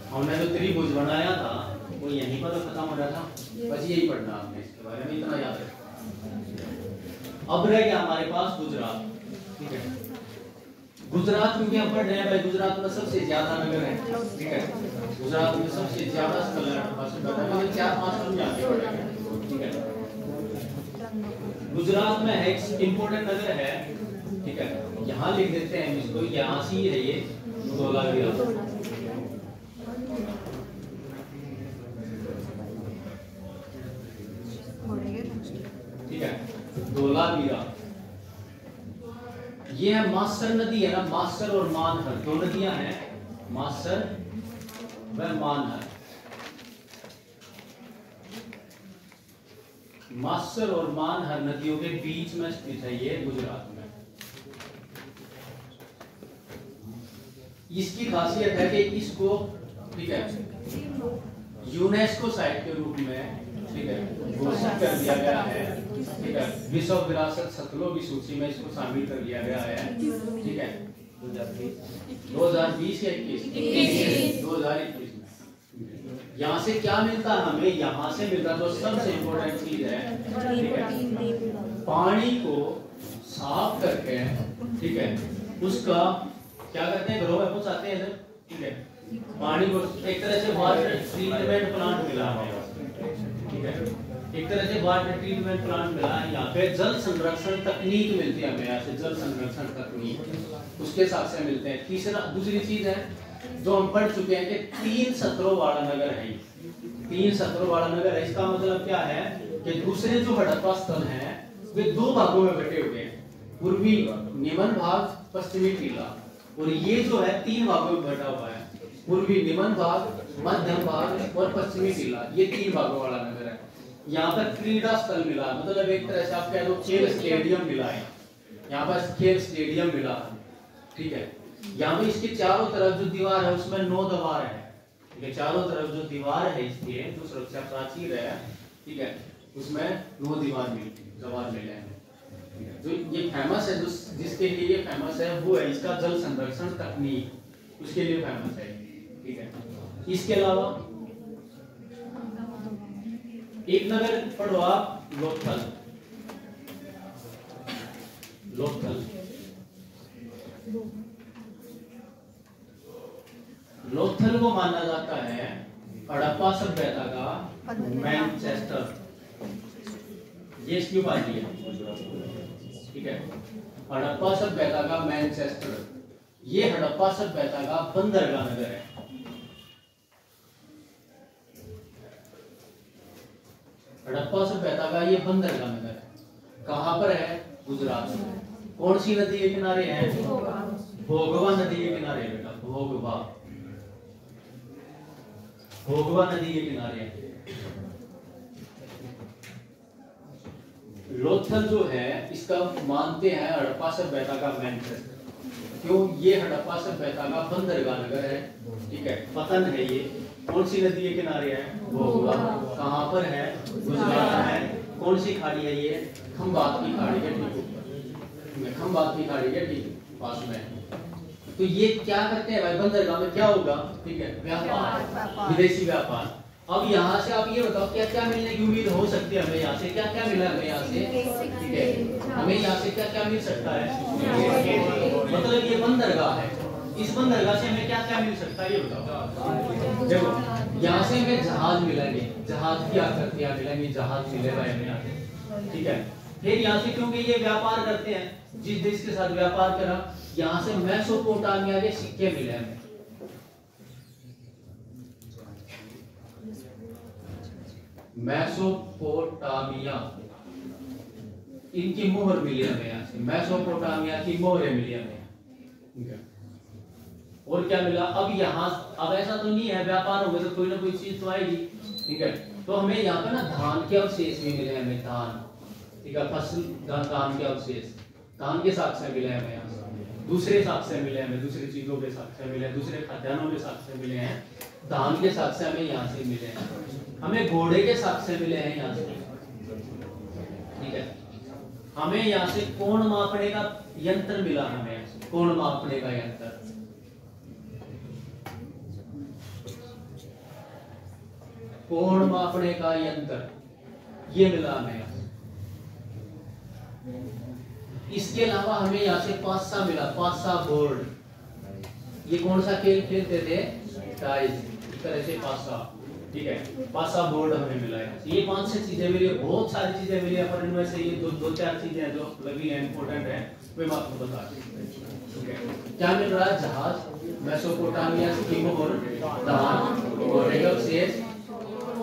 हमने जो त्रिभुज बनाया था वो यहीं पर खत्म हो रहा था, बस यही पढ़ना आपने, इसके बारे में इतना याद रखना। अब रह गया हमारे पास गुजरात, ठीक है। गुजरात में भी हम पढ़ रहे हैं भाई, गुजरात में सबसे ज्यादा नगर है, ठीक है। गुजरात में सबसे ज्यादा स्थल है, 4-5 आगे बढ़ेंगे, ठीक है। गुजरात में है एक इंपोर्टेंट नगर है, ठीक है। यहाँ लिख देते हैं इसको, यहाँ से ही है ये धोलावीरा, ठीक है, धोलावीरा। ये है मास्टर नदी है ना, मास्टर और मानहर दो नदियां हैं, मास्टर व मानहर। मास्टर और मानहर नदियों के बीच में स्थित है ये गुजरात में। इसकी खासियत है कि इसको, ठीक है, यूनेस्को साइट के रूप में, ठीक है, घोषित कर दिया गया है, ठीक है। विश्व विरासत स्थलों की सूची में इसको शामिल कर लिया गया है, ठीक है। 2020 या 21? 2021 में। यहाँ से क्या मिलता है हमें? यहाँ से मिलता जो सबसे इम्पोर्टेंट चीज है, ठीक है, पानी को साफ करके, ठीक है, उसका क्या करते हैं, घरों में पहुंचाते हैं, ठीक है। पानी को एक तरह से वाटर ट्रीटमेंट प्लांट मिला है, ठीक है, एक तरह से वाटर ट्रीटमेंट प्लांट मिला है। यहाँ पे जल संरक्षण तकनीक मिलती है हमें, यहाँ से जल संरक्षण तकनीक उसके साथ से मिलते हैं। दूसरी चीज है जो हम पढ़ चुके हैं कि 3 सत्रों वाला नगर है, 3 सत्रों वाला नगर है। इसका मतलब क्या है कि दूसरे जो हड़प्पा स्थल हैं वे 2 भागों में बटे हुए हैं, पूर्वी निमन भाग, पश्चिमी टीला। और ये जो है 3 भागों में बटा हुआ है, पूर्वी निमन भाग, मध्यम भाग और पश्चिमी टीला। ये 3 भागों वाला नगर है। यहाँ पर क्रीड़ा स्थल मिला, मतलब एक तरह से आप कह दो खेल स्टेडियम मिला है, यहाँ पर खेल स्टेडियम मिला, ठीक है। यहाँ पे इसके चारों तरफ जो दीवार है उसमें 9 दीवार है, ठीक है। चारों तरफ जो दीवार है इसके, जो सुरक्षा प्राचीर है, ठीक है, उसमें 9 दीवार मिले हैं, ठीक है। जो ये फेमस है, जिसके लिए ये फेमस है वो है इसका जल संरक्षण तकनीक, उसके लिए फेमस है, ठीक है। इसके अलावा एक नगर पढ़ो आप, लोथल। लोथल लोथल को माना जाता है हड़प्पा सभ्यता का मैनचेस्टर, ये इसकी उपाधि है, ठीक है। हड़प्पा सभ्यता का मैनचेस्टर, ये हड़प्पा सभ्यता का बंदरगाह नगर है। हड़प्पा सभ्यता का ये बंदरगाह नगर है। कहां पर है? गुजरात में। कौन सी नदी के किनारे है? भोगवा नदी के किनारे बेटा, भोगवा, भोगवा नदी के किनारे है। लोथल जो है इसका मानते हैं हड़प्पा सभ्यता का मैनचेस्टर। क्यों? ये हड़प्पा सभ्यता का बंदरगाह नगर है, ठीक है। पतन है ये। कौन सी नदी के किनारे है? भोगवा। कहां पर है? गुजरात में। कौन सी खाड़ी है ये? खंबात की खाड़ी है, ठीक, खंबात की खाड़ी है, ठीक, पास में। तो ये क्या करते हैं भाई, बंदरगाह में क्या होगा? ठीक है, व्यापार, विदेशी व्यापार। अब यहाँ से आप ये बताओ क्या क्या मिलने की उम्मीद हो सकती है हमें? यहाँ से क्या क्या मिला हमें? यहाँ से, ठीक है, हमें यहाँ से क्या क्या मिल सकता है? मतलब ये बंदरगाह है, इस बंदरगाह से हमें क्या क्या मिल सकता है ये बताओ। देखो यहाँ से हमें जहाज मिलेंगे, जहाज की आकृतियां मिलेंगी, जहाज मिलेगा हमें यहाँ से, ठीक है। फिर यहाँ से क्योंकि ये व्यापार करते हैं, जिस देश के साथ व्यापार करा, यहाँ से मेसोपोटामिया के सिक्के मिले हमें। मेसोपोटामिया, इनकी मोहर मिली हमें यहाँ से, मेसोपोटामिया की मोहरें मिली हमें, ठीक है। और क्या मिला? अब यहाँ अब ऐसा तो नहीं है, व्यापार होगा तो कोई ना कोई चीज तो आएगी, ठीक है। तो हमें यहाँ पे ना धान के अवशेष भी मिले हमें, धान, ठीक है, फसल धान के अवशेष, धान के साक्ष्य मिले हमें यहाँ से, दूसरे साक्ष्य मिले हमें, दूसरी चीजों के साक्ष्य मिले, दूसरे खाद्यान्नों के साक्ष्य मिले हैं, धान के साक्ष्य हमें यहाँ से मिले हैं, हमें घोड़े के साक्ष्य मिले हैं यहाँ से, ठीक है। हमें यहाँ से कोण मापने का यंत्र मिला, हमें कोण मापने का यंत्र, कोण मापने का यंत्र ये मिला हमें। इसके अलावा हमें यहाँ से पासा मिला, पासा बोर्ड। ये कौन सा खेल खेलते थे? टाइज, इस तरह से पासा, ठीक है, पासा बोर्ड हमें मिला है। ये 5-6 चीजें मिली, बहुत सारी चीजें मिली है, पर इनमें से ये दो चार चीजें हैं जो लगी हैं, इंपॉर्टेंट है, वे मैं आपको बता दूं। क्या मिल रहा है? जहाज, मेसोपोटामिया, तिमोर, धान, घोड़े के अवशेष,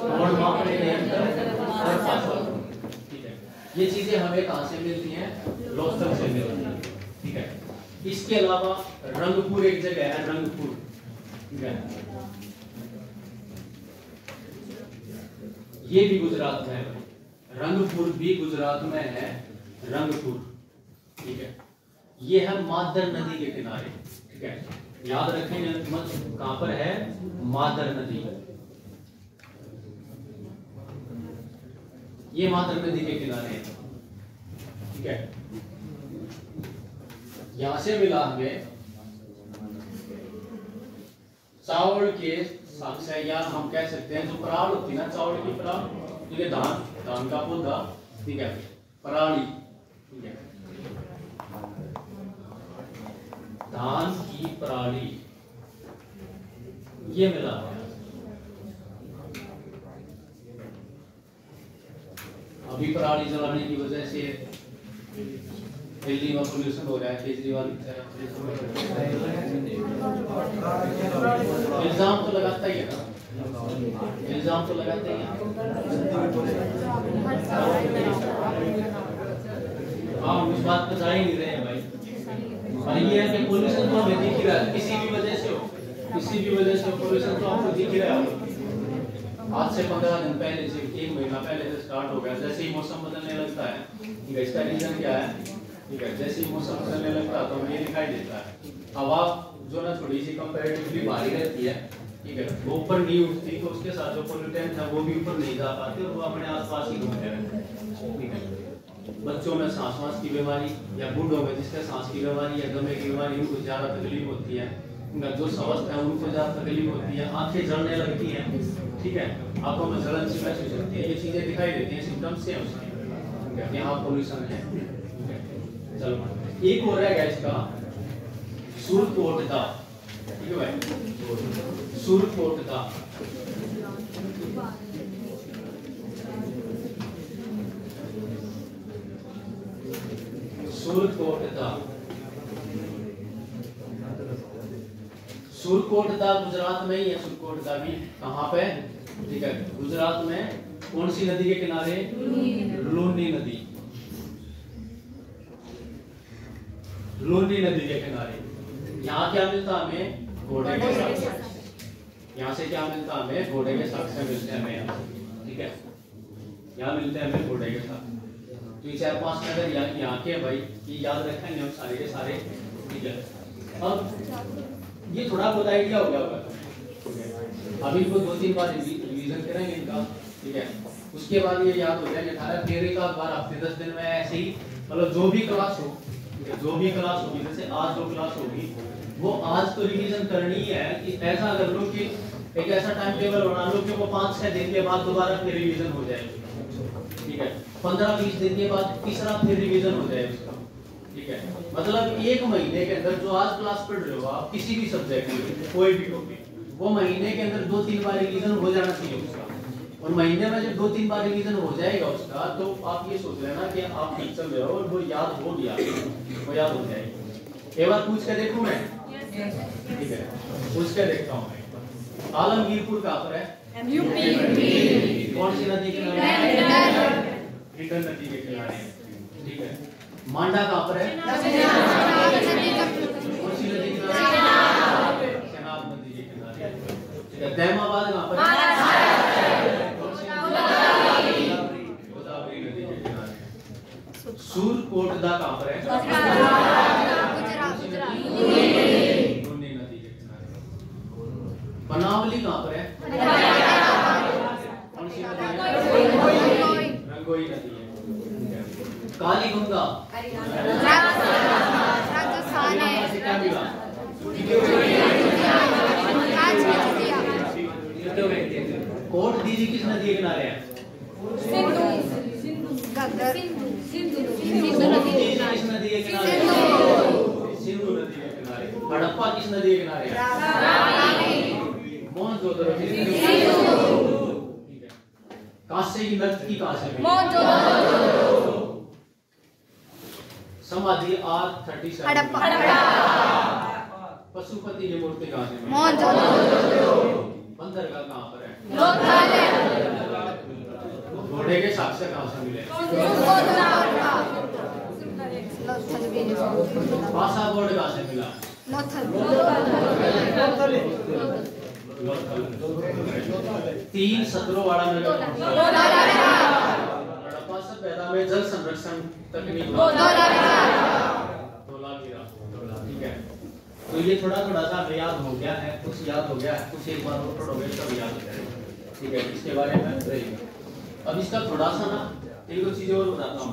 कोण मापने का यंत्र और पासा, ठीक है। ये चीजें हमें कहां से मिलती हैं? रोस्तम से मिलती हैं, ठीक है। इसके अलावा रंगपुर एक जगह है, रंगपुर, ठीक है, ये भी गुजरात में है, रंगपुर भी गुजरात में है, रंगपुर, ठीक है। ये है मादर नदी के किनारे, ठीक है, याद रखेंगे मत, कहां पर है? मादर नदी, ये मादर नदी के किनारे है, ठीक है। यहां से मिला हमें चावल के साक्ष्य, या हम कह सकते हैं जो पराल होती है ना, चावल की पराल, ठीक है, धान का पौधा, ठीक है, पराली, ठीक है, धान की पराली, ये मिला है। अभी पराली जलाने की वजह से दिल्ली में पोल्यूशन हो रहा है, केजरीवाल इल्जाम तो लगाता ही है ना, इल्जाम तो लगाते ही है। हाँ, उस बात पर जा ही नहीं रहे हैं भाई। और ये है कि पोल्यूशन तो हमें दिख ही रहा है, किसी भी वजह से हो, किसी भी वजह से पोल्यूशन तो आपको दिख ही रहा है। आज से 15 दिन पहले से, 1 महीना पहले से स्टार्ट हो गया, जैसे ही मौसम बदलने लगता है, ठीक है, इसका रीजन क्या है? ठीक है, जैसे ही मौसम बदलने लगता है तो हमें ये दिखाई देता है, हवा जो ना थोड़ी सी कंपैरेटिवली भारी रहती है, ठीक है, वो ऊपर नहीं उठती, तो उसके साथ जो पोल्यूटेंट है वो भी ऊपर नहीं जा पाते और वो अपने आसपास ही घूमते रहते हैं, ठीक है। बच्चों में सांस की बीमारी, या बूढ़ों में जिसके सांस की बीमारी या दमे की बीमारी, उनको ज्यादा तकलीफ होती है, जो स्वस्थ है उनको ज्यादा तकलीफ होती है, आंखें जलने लगती हैं, ठीक है, आंखों में जलन सी महसूस होती है, ये चीजें दिखाई देती हैं, सिम्टम्स से उसके यहाँ पोल्यूशन है। चलो एक और है इसका सुरकोटदा, ठीक है भाई, सुरकोटदा, सुरकोटदा, सुरकोटदा गुजरात में ही है, सुरकोटदा भी कहाँ पे? ठीक है, गुजरात में कौन सी नदी के किनारे? लूनी नदी, लूनी नदी के किनारे। यहाँ क्या मिलता हमें? घोड़े के साक्ष्य। यहाँ से क्या मिलता हमें? घोड़े के साक्ष्य मिलते हैं हमें यहाँ, ठीक है, यहाँ मिलते हैं हमें घोड़े के साक्ष्य। तो ये 4-5 नगर यहाँ के भाई, ये याद रखेंगे हम सारे के सारे, ठीक है। अब ये थोड़ा बहुत आइडिया हो गया होगा, अभी इनको 2-3 बार रिवीजन करेंगे इनका, ठीक है, उसके बाद ये याद हो जाएगा। 18 थियरी का बार हफ्ते 10 दिन में ऐसे ही, मतलब जो भी क्लास हो, जो भी क्लास होगी, जैसे आज जो क्लास होगी वो आज तो रिवीजन करनी है, कि ऐसा कर लो कि एक ऐसा टाइम टेबल बना लो कि वो 5-6 दिन के बाद दोबारा फिर रिवीजन हो जाएगी, ठीक है, 15-20 दिन के बाद तीसरा फिर रिवीजन हो जाए उसका, ठीक है। मतलब 1 महीने के अंदर जो आज क्लास पढ़ रहे हो आप किसी भी सब्जेक्ट में, कोई भी टॉपिक, वो महीने के अंदर 2-3 बार रिवीजन हो जाना चाहिए उसका। और महीने में जब 2-3 बार रिवीजन हो जाएगा उसका, तो आप ये सोच लेना कि आप ठीक चल रहे हो और वो याद हो गया, वो याद हो जाएगी। एक बार पूछ के देखूं मैं, ठीक है, पूछ के देखता हूँ मैं। आलमगीरपुर कहाँ पर है? कौन सी नदी के किनारे? रिटर्न नदी के किनारे, ठीक है। मांडा कहाँ पर है? कौन सी नदी के किनारे? कोटदा कहाँ पर है? नदी के किनारे। बनावली कहाँ पर है? कौन सी नदी है? रंगोई नदी है। काली गंगा राजस्थान है। क्या मिला? कोट दीदी किस नदी के किनारे है? सिंधु नदी किस नदी के किनारे? सिंधु नदी के किनारे। हड़प्पा किस नदी के किनारे है? मोहनजोदड़ो किस नदी के किनारे? ठीक है। कांसे की नर्तकी कहाँ से मिली? समाधि R37 पशुपति की मूर्ति कहाँ से मिली? बंदरगाह कहाँ पर है? घोड़े के साक्ष्य कहाँ से मिले? पासाबोर्ड कहाँ से मिला? तीन सत्रों वाला नगर हड़प्पा सभ्यता में जल संरक्षण तकनीक ठीक है। तो ये थोड़ा थोड़ा सा याद हो गया है, कुछ याद हो गया है, कुछ एक बार और पढ़ोगे तब याद हो जाएगा। ठीक है, इसके बारे में रहेगा। अब इसका थोड़ा सा ना एक दो चीजें और बताता हूँ।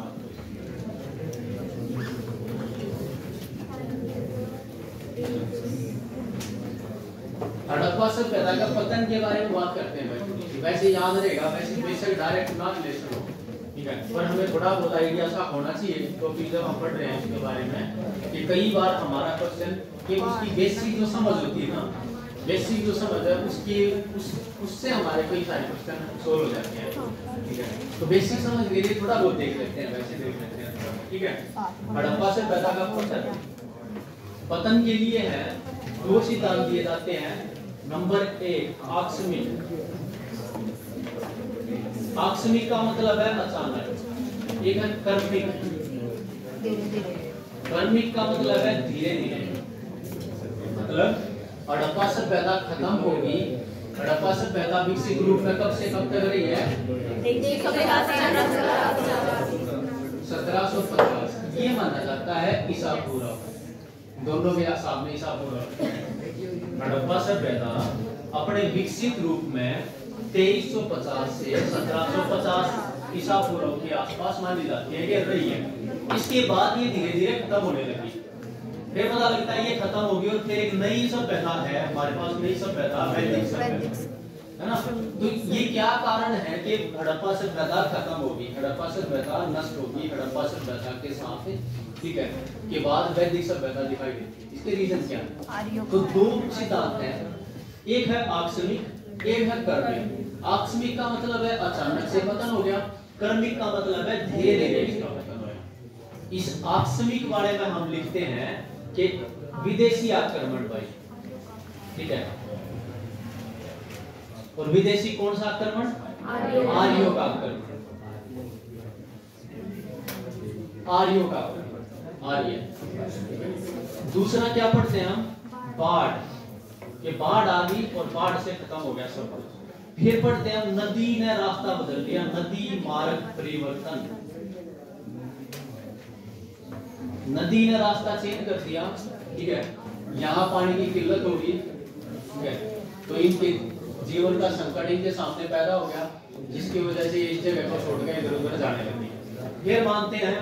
हड़प्पा सभ्यता का पतन के बारे में बात करते हैं भाई। वैसे याद रहेगा, वैसे बेशक डायरेक्ट ना रिलेशन हो, ठीक है, पर हमें थोड़ा बहुत आइडिया सा होना चाहिए। तो फिर जब हम पढ़ रहे हैं इसके बारे में कि कई बार हमारा क्वेश्चन कि उसकी बेसिक जो समझ होती है ना, बेसिक जो समझ है उसकी उससे हमारे कई सारे क्वेश्चन सोल्व हो जाते हैं। ठीक है, तो बेसिक समझ के लिए थोड़ा बहुत देख लेते हैं, वैसे देख लेते हैं। ठीक है, हड़प्पा सभ्यता का पतन के लिए है दो सिद्धांत दिए जाते हैं। नंबर 1 आकस्मिक। आकस्मिक का मतलब है अचानक। एक है कर्मिक। कर्मिक का मतलब है धीरे धीरे। मतलब हड़प्पा सभ्यता खत्म होगी, हड़प्पा सभ्यता विकसित रूप में कब से कब तक रही है? 1750। ये माना जाता है ईसा पूर्व। दोनों के सामने ईसा पूर्व। हड़प्पा सभ्यता अपने विकसित रूप में 2350 से 1750 ईसा पूर्व के आसपास मानी जाती है कि रही है। इसके बाद ये धीरे धीरे खत्म होने लगी। फिर पता लगता है ये खत्म होगी और फिर एक नई सभ्यता है हमारे पास, नई सभ्यता वैदिक सभ्यता है ना। तो ये क्या कारण है कि हड़प्पा सभ्यता खत्म होगी, हड़प्पा सभ्यता नष्ट होगी, हड़प्पा सभ्यता के साथ ठीक है के बाद वैदिक सभ्यता दिखाई देती है। इसके रीजन क्या है? तो दो सिद्धांत हैं, एक है आकस्मिक, एक है कर्मिक। आकस्मिक का मतलब है अचानक से पतन हो गया, कर्मिक का मतलब है धीरे धीरे इसका पतन होगा। इस आकस्मिक वाले में हम लिखते हैं कि विदेशी आक्रमण भाई, ठीक है। और विदेशी कौन सा आक्रमण? आर्यों का आक्रमण। आर्यों का आर्य। दूसरा क्या पढ़ते हैं हम? बाढ़। ये बाढ़ आ गई और बाढ़ से खत्म हो गया सब कुछ। फिर पढ़ते हैं नदी ने रास्ता बदल दिया, नदी मार्ग परिवर्तन। नदी ने रास्ता चेंज कर दिया, ठीक है। यहाँ पानी की किल्लत होगी, ठीक है, तो इनके जीवन का संकट इनके सामने पैदा हो गया, जिसकी वजह से इस जगह को छोड़ के इधर उधर जाने लगी। फिर मानते हैं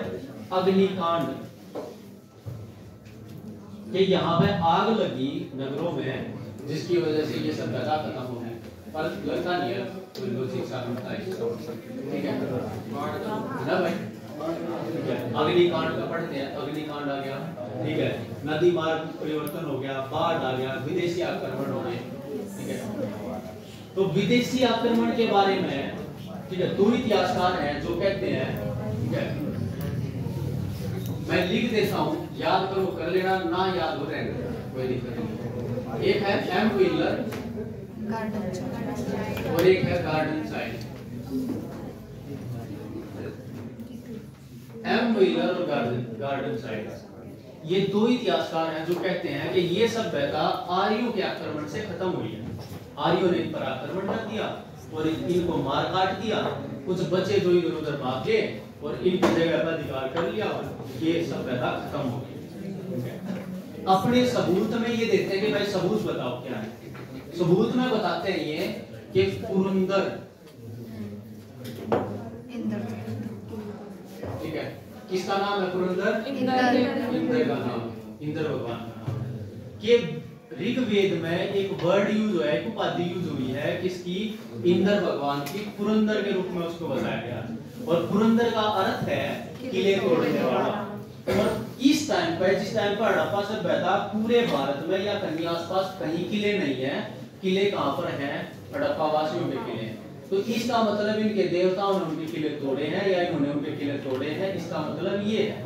अग्निकांड कि यहाँ पे आग लगी नगरों में, जिसकी वजह से ये सब पैदा खत्म हो गया। पर लगता नहीं है कोई लॉजिक सा बनता है, ठीक है ना भाई। अग्निकांड का पढ़ते हैं, अग्निकांड आ गया, ठीक है, नदी मार्ग परिवर्तन हो गया, बाढ़ आ गया, विदेशी आक्रमण हो गए, ठीक है। तो विदेशी आक्रमण के बारे में, ठीक है, दो इतिहासकार हैं जो कहते हैं, ठीक है, मैं लिख देता हूँ, याद करो, कर लेना, ना याद हो रहे कोई दिक्कत नहीं। एक है एम व्हीलर और एक है गार्डन साइड। एम व्हीलर और गार्डन साइड, ये दो इतिहासकार हैं जो कहते हैं कि ये सभ्यता आर्यों के आक्रमण से खत्म हुई है। आर्यों ने इन पर आक्रमण कर दिया और इनको मार काट दिया, कुछ बचे जो इधर उधर भाग गए और इनकी जगह पर अधिकार कर लिया, ये सभ्यता खत्म हो गई। अपने सबूत में ये देते हैं कि भाई सबूत बताओ क्या है। सबूत में बताते हैं ये कि पुरंदर, ठीक है, किसका नाम है पुरंदर? इंद्र का नाम, इंद्र भगवान का नाम। कि ऋग्वेद में एक वर्ड यूज हुआ है, एक उपाधि यूज हुई है किसकी? इंद्र भगवान की, पुरंदर के रूप में उसको बताया गया। और पुरंदर का अर्थ है किले तोड़ने वाला। और इस टाइम पर, जिस टाइम पर हड़प्पा सभ्यता पूरे भारत में या कहीं आसपास कहीं किले नहीं है, किले कहां पर हैं? हड़प्पा वासियों के किले। तो इसका मतलब इनके देवताओं ने उनके किले तोड़े हैं या इन्होंने उनके किले तोड़े हैं, इसका मतलब ये है।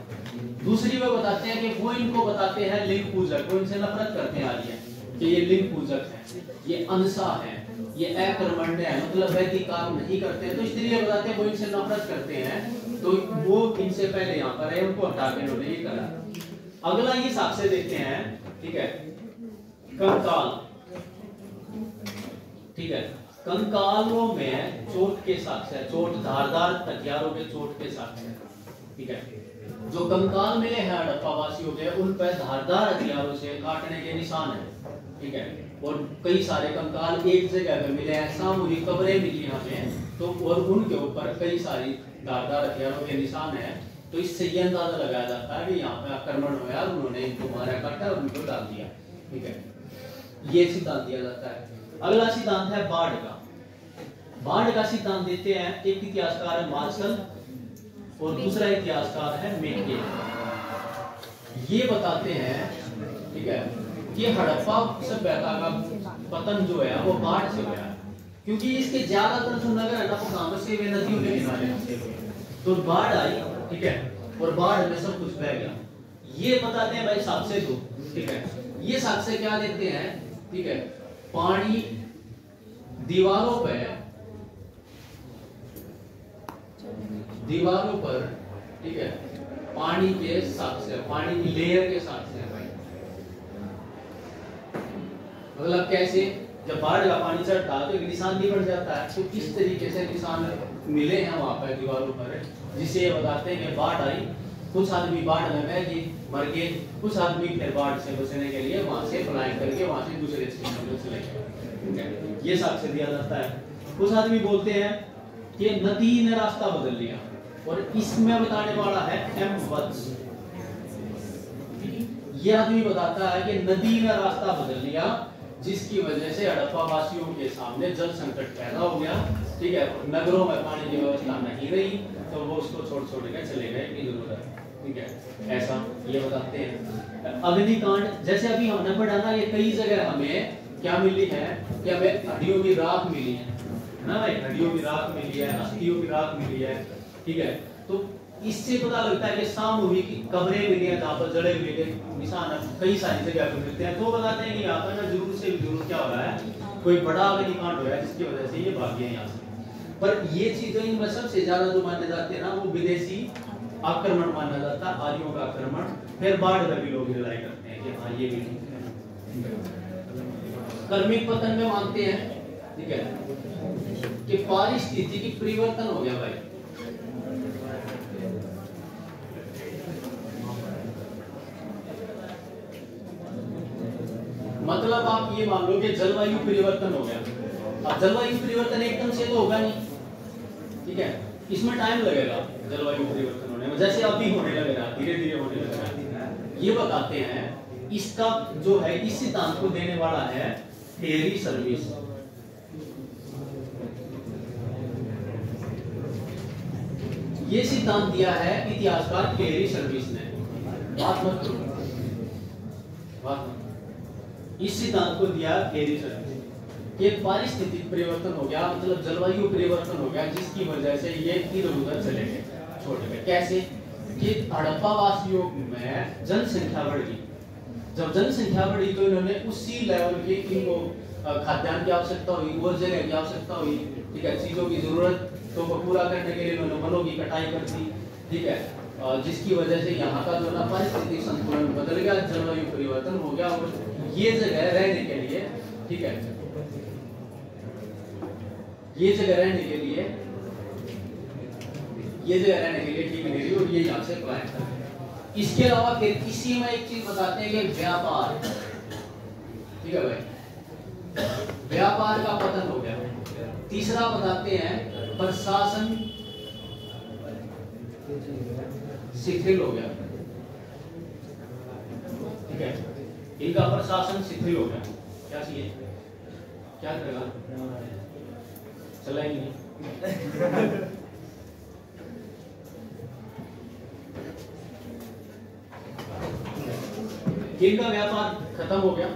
दूसरी वो बताते हैं कि वो इनको बताते हैं लिंग पूजक, वो इनसे नफरत करते आ रही है कि ये लिंग पूजक है, ये अनसा है, ये अकर्मण्य है, मतलब वैदिक काम नहीं करते। तो इसलिए बताते हैं वो इनसे नफरत करते हैं, तो वो इनसे पहले यहाँ पर है, उनको हटा के उन्होंने ये करा। अगला ये साक्ष्य देखते हैं, ठीक है, कंकाल, ठीक है, कंकालों में चोट के साक्ष्य, चोट, धारदार हथियारों के चोट के साक्ष्य, ठीक है। जो कंकाल मिले हैं हड़प्पा वासियों के, उन पर धारदार हथियारों से काटने के निशान है, ठीक है। और कई सारे कंकाल एक जगह पे मिले हैं, सामूहिक कब्रें मिली हमें, तो और उनके ऊपर कई सारी धारदार हथियारों के निशान है। तो इससे ये अंदाजा लगाया जाता है कि यहाँ पे आक्रमण हुआ, उन्होंने इनको मारा काटा और उनको डाल दिया, ठीक है। ये सिद्धांत दिया जाता है। अगला सिद्धांत है बाढ़ का। बाढ़ का सिद्धांत देते हैं एक इतिहासकार है मार्शल और दूसरा इतिहासकार है मेके। ये बताते हैं, ठीक है, कि हड़प्पा सभ्यता का पतन जो है वो बाढ़ से हुआ, क्योंकि इसके ज्यादातर जो नगर है ना वो गांव से वे नदियों के किनारे बसे हुए, तो बाढ़ आई, ठीक है, और बाढ़ में सब कुछ बह गया। ये बताते हैं भाई साक्ष्य दो, ठीक है। ये साक्ष्य क्या देते हैं, ठीक है, पानी दीवारों पर, ठीक है, पानी के साक्ष्य, पानी की लेयर के साक्ष्य है भाई। मतलब कैसे? जब बाढ़ का पानी चढ़ता है तो एक निशान भी बढ़ जाता है, तो किस तरीके से निशान मिले हैं वहां पर दीवारों पर, जिसे ये बताते हैं कि बाढ़ आई, कुछ आदमी बाढ़ में बह गए, मर गए, कुछ आदमी फिर बाढ़ से बचने के लिए वहां से पलायन करके वहां से दूसरे क्षेत्र में चले गए। ये साक्ष्य दिया जाता है। कुछ आदमी बोलते हैं कि नदी ने रास्ता बदल लिया, और इसमें बताने वाला है एम वत्स। ये आदमी बताता है कि नदी ने रास्ता बदल लिया, जिसकी वजह से हड़प्पा वासियों के सामने जल संकट पैदा हो गया, ठीक है। नगरों में पानी की व्यवस्था नहीं रही, तो वो उसको छोड़ के चले गए इधर उधर, ठीक है। ऐसा ये बताते हैं। अग्निकांड, जैसे अभी हमने पढ़ा ना, ये कई जगह हमें क्या मिली है कि हमें हड्डियों की राख मिली है ना भाई, हड्डियों की राख मिली है, अस्थियों की राख मिली है, ठीक है। तो इससे पता लगता है कि सामूहिक कब्रें मिली हैं जहाँ पर जड़े हुए निशान कई सारी जगह पर मिलते हैं। तो बताते हैं कि यहाँ पर जरूर से जरूर क्या हो रहा है, कोई बड़ा अग्निकांड हो रहा है जिसकी वजह से ये भाग गए यहाँ से। पर ये चीजें इनमें सबसे ज्यादा जो माने जाते हैं ना, वो विदेशी आक्रमण माना जाता है, आर्यों का आक्रमण। फिर बाढ़ में भी लोग रिलाई करते हैं कि हाँ ये भी कर्मिक पतन में मानते हैं, ठीक है, कि पारिस्थितिकी परिवर्तन हो गया भाई। मतलब आप ये मान लो कि जलवायु परिवर्तन हो गया। अब जलवायु परिवर्तन एकदम से तो होगा नहीं, ठीक है, इसमें टाइम लगेगा जलवायु परिवर्तन होने में, जैसे अभी होने लगेगा, धीरे धीरे होने लगेगा। ये बताते हैं, इसका जो है इस सिद्धांत को देने वाला है हेरी सर्विस। ये सिद्धांत दिया है इतिहासकार हेरी सर्विस ने। बात मत करो, इस सिद्धांत को दिया हेरी सर्विस। ये पारिस्थितिक परिवर्तन हो गया, मतलब जलवायु परिवर्तन हो गया, जिसकी वजह से ये इधर उधर चले गए, छोड़ गए। कैसे? कि हड़प्पा वासियों में जनसंख्या बढ़ गई। जब जनसंख्या बढ़ी तो इन्होंने उसी लेवल की इनको खाद्यान्न की आवश्यकता हुई, और जगह की आवश्यकता हुई, ठीक है, चीजों की जरूरत तो पूरा करने के लिए इन्होंने वनों की कटाई कर दी, ठीक है, जिसकी वजह से यहाँ का जो ना पारिस्थितिक संतुलन बदल गया, जलवायु परिवर्तन हो गया, और ये जगह रहने के लिए, ठीक है, ये जगह रहने के लिए, ये जगह रहने के लिए ठीक नहीं रही और ये यहाँ से क्लाइंट तक। इसके अलावा फिर इसी में एक चीज बताते हैं कि व्यापार, ठीक है भाई, व्यापार का पतन हो गया। तीसरा बताते हैं प्रशासन शिथिल हो गया, ठीक है, इनका प्रशासन शिथिल हो गया। क्या चाहिए, क्या करेगा, चला ही नहीं। इनका व्यापार खत्म हो गया,